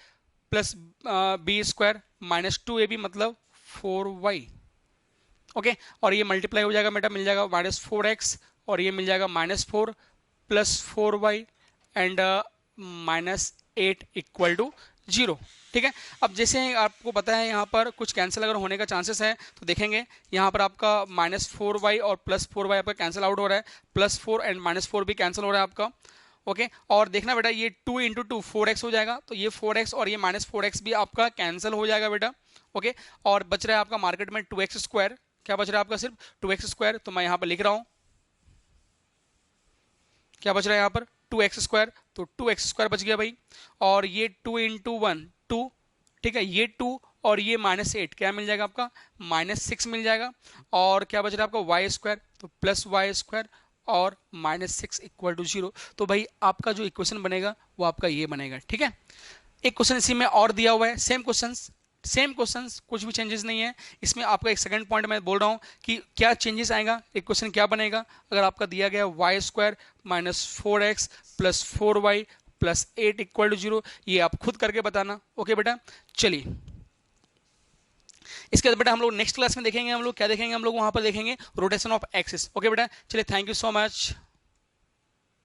plus b square minus 2ab मतलब 4y। ओके, और ये मल्टीप्लाई हो जाएगा बेटा, मिल जाएगा माइनस 4x, और ये मिल जाएगा minus 4 plus 4y and minus 8 equal to 0। ठीक है, अब जैसे आपको पता है यहाँ पर कुछ कैंसिल अगर होने का चांसेस है, तो देखेंगे यहाँ पर आपका माइनस 4y और प्लस 4y आपका कैंसिल आउट हो रहा है, प्लस 4 एंड माइनस 4 भी कैंसिल हो रहा है आपका। ओके, और देखना बेटा ये 2 इंटू 2 4x हो जाएगा, तो ये 4x और ये माइनस 4x भी आपका कैंसिल हो जाएगा बेटा। ओके, और बच रहा है आपका मार्केट में 2x स्क्वायर, क्या बच रहा है आपका सिर्फ 2x स्क्वायर, तो मैं यहाँ पर लिख रहा हूँ क्या बच रहा है यहाँ पर 2x स्क्वायर, तो 2x स्क्वायर बच गया भाई, और ये 2 इंटू 1 2, ठीक है, ये 2 और ये माइनस 8 क्या मिल जाएगा आपका माइनस 6 मिल जाएगा, और क्या बच रहा है आपका वाई स्क्वायर, तो प्लस वाई स्क्वायर और माइनस 6 इक्वल टू 0। तो भाई आपका जो इक्वेशन बनेगा वो आपका ये बनेगा। ठीक है, एक क्वेश्चन इसी में और दिया हुआ है, सेम क्वेश्चंस, कुछ भी चेंजेस नहीं है इसमें। आपका एक सेकंड पॉइंट मैं बोल रहा हूँ कि क्या चेंजेस आएगा, एक क्वेश्चन क्या बनेगा अगर आपका दिया गया y square minus 4x plus 4y plus 8 equal to 0, ये आप खुद करके बताना। ओके बेटा, चलिए इसके बाद बेटा हम लोग नेक्स्ट क्लास में देखेंगे, हम लोग क्या देखेंगे, हम लोग वहां पर देखेंगे रोटेशन ऑफ एक्सिस। ओके बेटा, चलिए, थैंक यू सो मच।